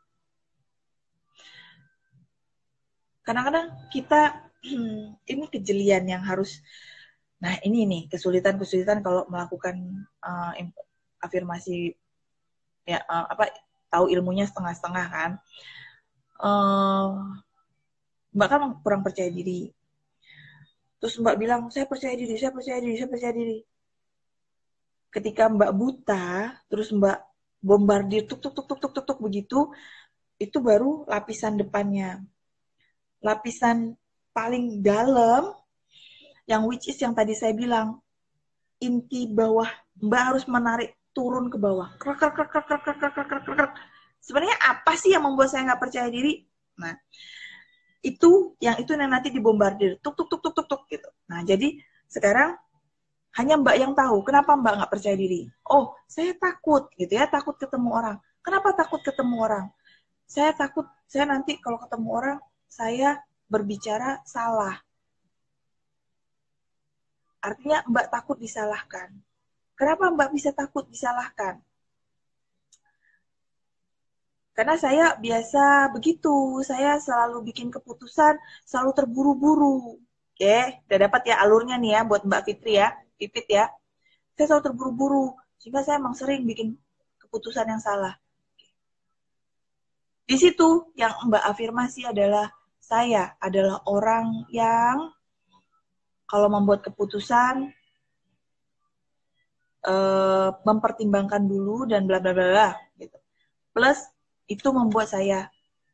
D: Kadang-kadang kita ini kejelian yang harus. Nah ini nih kesulitan kalau melakukan afirmasi ya tahu ilmunya setengah-setengah kan. Mbak kan kurang percaya diri. Terus Mbak bilang saya percaya diri. Ketika Mbak buta, terus Mbak bombardir tuk begitu, itu baru lapisan depannya. Lapisan paling dalam yang which is yang tadi saya bilang, inti bawah Mbak harus menarik turun ke bawah. Sebenarnya apa sih yang membuat saya nggak percaya diri? Nah, itu yang nanti dibombardir tuk gitu. Nah, jadi sekarang hanya Mbak yang tahu kenapa Mbak nggak percaya diri. Oh, saya takut gitu ya, takut ketemu orang. Kenapa takut ketemu orang? Saya takut saya nanti kalau ketemu orang saya berbicara salah. Artinya Mbak takut disalahkan. Kenapa Mbak bisa takut disalahkan? Karena saya biasa begitu. Saya selalu bikin keputusan, selalu terburu-buru. Oke, udah dapat ya alurnya nih ya buat Mbak Fitri ya. Pipit ya. Saya selalu terburu-buru. Sehingga saya emang sering bikin keputusan yang salah. Di situ yang Mbak afirmasi adalah saya adalah orang yang kalau membuat keputusan mempertimbangkan dulu dan bla bla bla gitu. Plus itu membuat saya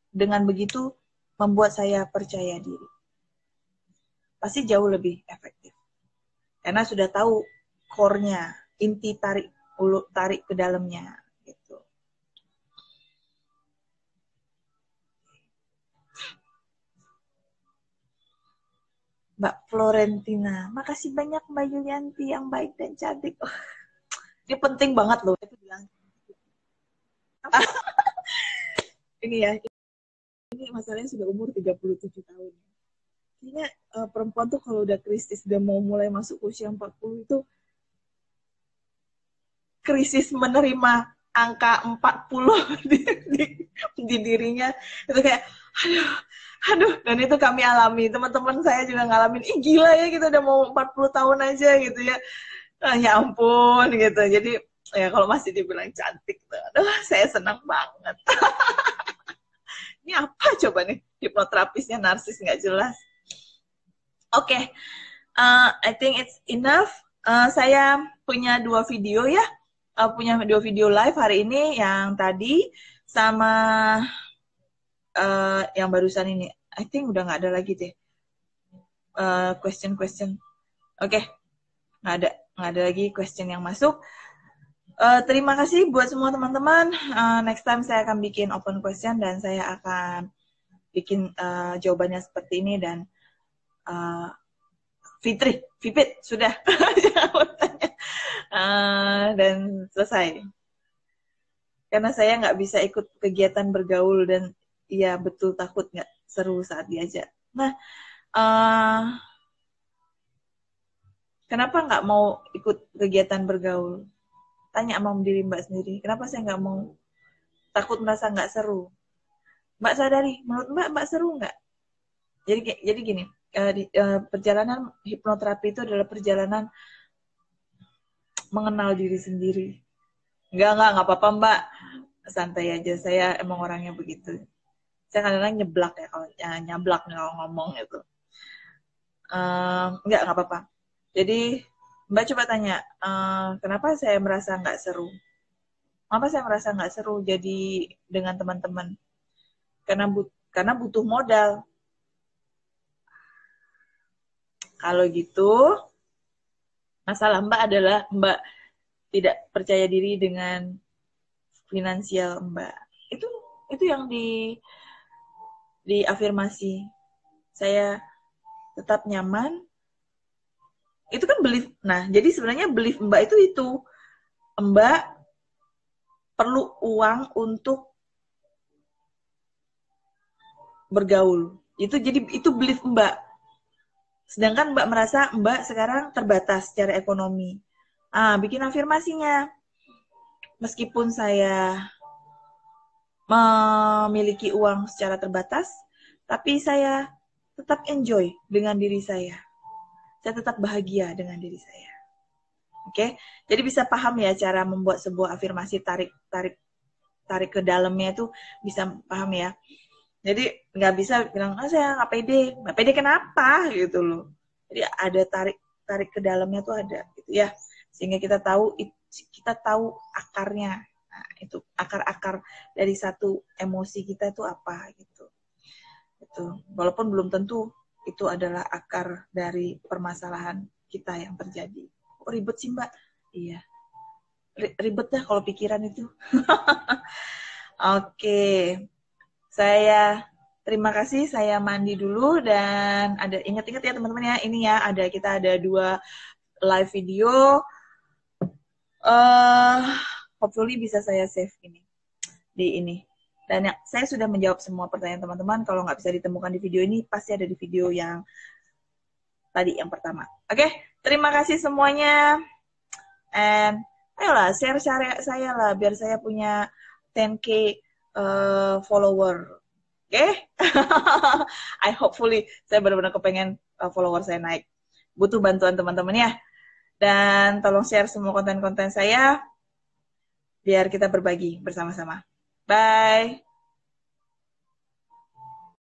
D: dengan begitu membuat saya percaya diri. Pasti jauh lebih efektif. Karena sudah tahu core-nya, inti tarik ke dalamnya gitu. Mbak Florentina, makasih banyak Mbak Yulianti yang baik dan cantik. Oh, ini penting banget loh itu bilang. Ini ya, ini masalahnya sudah umur 37 tahun. Kayaknya perempuan tuh kalau udah krisis, udah mau mulai masuk usia 40 itu krisis menerima angka 40 di dirinya. Itu kayak, aduh, dan itu kami alami. Teman-teman saya juga ngalamin, ih gila ya kita udah mau 40 tahun aja gitu ya. Ya ampun gitu. Jadi ya kalau masih dibilang cantik tuh, aduh saya senang banget. Ini apa coba nih hipnoterapisnya narsis nggak jelas. Oke, I think it's enough. Saya punya 2 video ya, punya 2 video live hari ini yang tadi sama yang barusan ini. I think udah nggak ada lagi deh question. Oke, nggak ada lagi question yang masuk. Terima kasih buat semua teman-teman. Next time saya akan bikin open question dan saya akan bikin jawabannya seperti ini dan Fipit sudah jawabannya dan selesai. Karena saya nggak bisa ikut kegiatan bergaul dan iya betul takut nggak seru saat diajak. Nah, kenapa nggak mau ikut kegiatan bergaul? Tanya sama diri Mbak sendiri, kenapa saya nggak mau? Takut merasa nggak seru. Mbak sadari, menurut Mbak seru nggak? Jadi gini, perjalanan hipnoterapi itu adalah perjalanan mengenal diri sendiri. Nggak apa-apa Mbak, santai aja. Saya emang orangnya begitu. Saya kadang-kadang nyeblak ya kalau ngomong itu. Nggak apa-apa. Jadi Mbak coba tanya, kenapa saya merasa nggak seru? Kenapa saya merasa nggak seru jadi dengan teman-teman? Karena butuh modal. Kalau gitu, masalah Mbak adalah Mbak tidak percaya diri dengan finansial Mbak. Itu yang di afirmasi. Saya tetap nyaman Itu kan belief. Nah, jadi sebenarnya belief Mbak itu. Mbak perlu uang untuk bergaul. Itu belief Mbak. Sedangkan Mbak merasa Mbak sekarang terbatas secara ekonomi. Bikin afirmasinya. Meskipun saya memiliki uang secara terbatas, tapi saya tetap enjoy dengan diri saya. Saya tetap bahagia dengan diri saya. Oke? Jadi bisa paham ya cara membuat sebuah afirmasi, tarik ke dalamnya itu bisa paham ya. Jadi nggak bisa bilang, saya nggak pede kenapa gitu loh. Jadi ada tarik ke dalamnya tuh ada gitu ya, sehingga kita tahu akarnya. Nah, itu akar-akar dari satu emosi kita itu apa gitu. Itu walaupun belum tentu itu adalah akar dari permasalahan kita yang terjadi. Oh, ribet sih Mbak. Iya. Ribet dah kalau pikiran itu. Oke. Saya terima kasih, saya mandi dulu dan ada ingat-ingat ya teman-teman ya, ini ya kita ada 2 live video. Hopefully bisa saya save di ini. Dan saya sudah menjawab semua pertanyaan teman-teman. Kalau nggak bisa ditemukan di video ini, pasti ada di video yang tadi yang pertama. Oke, terima kasih semuanya. And ayolah share saya lah biar saya punya 10K follower. Oke? I hopefully saya benar-benar kepengen follower saya naik. Butuh bantuan teman-teman ya. Dan tolong share semua konten-konten saya biar kita berbagi bersama-sama. Bye.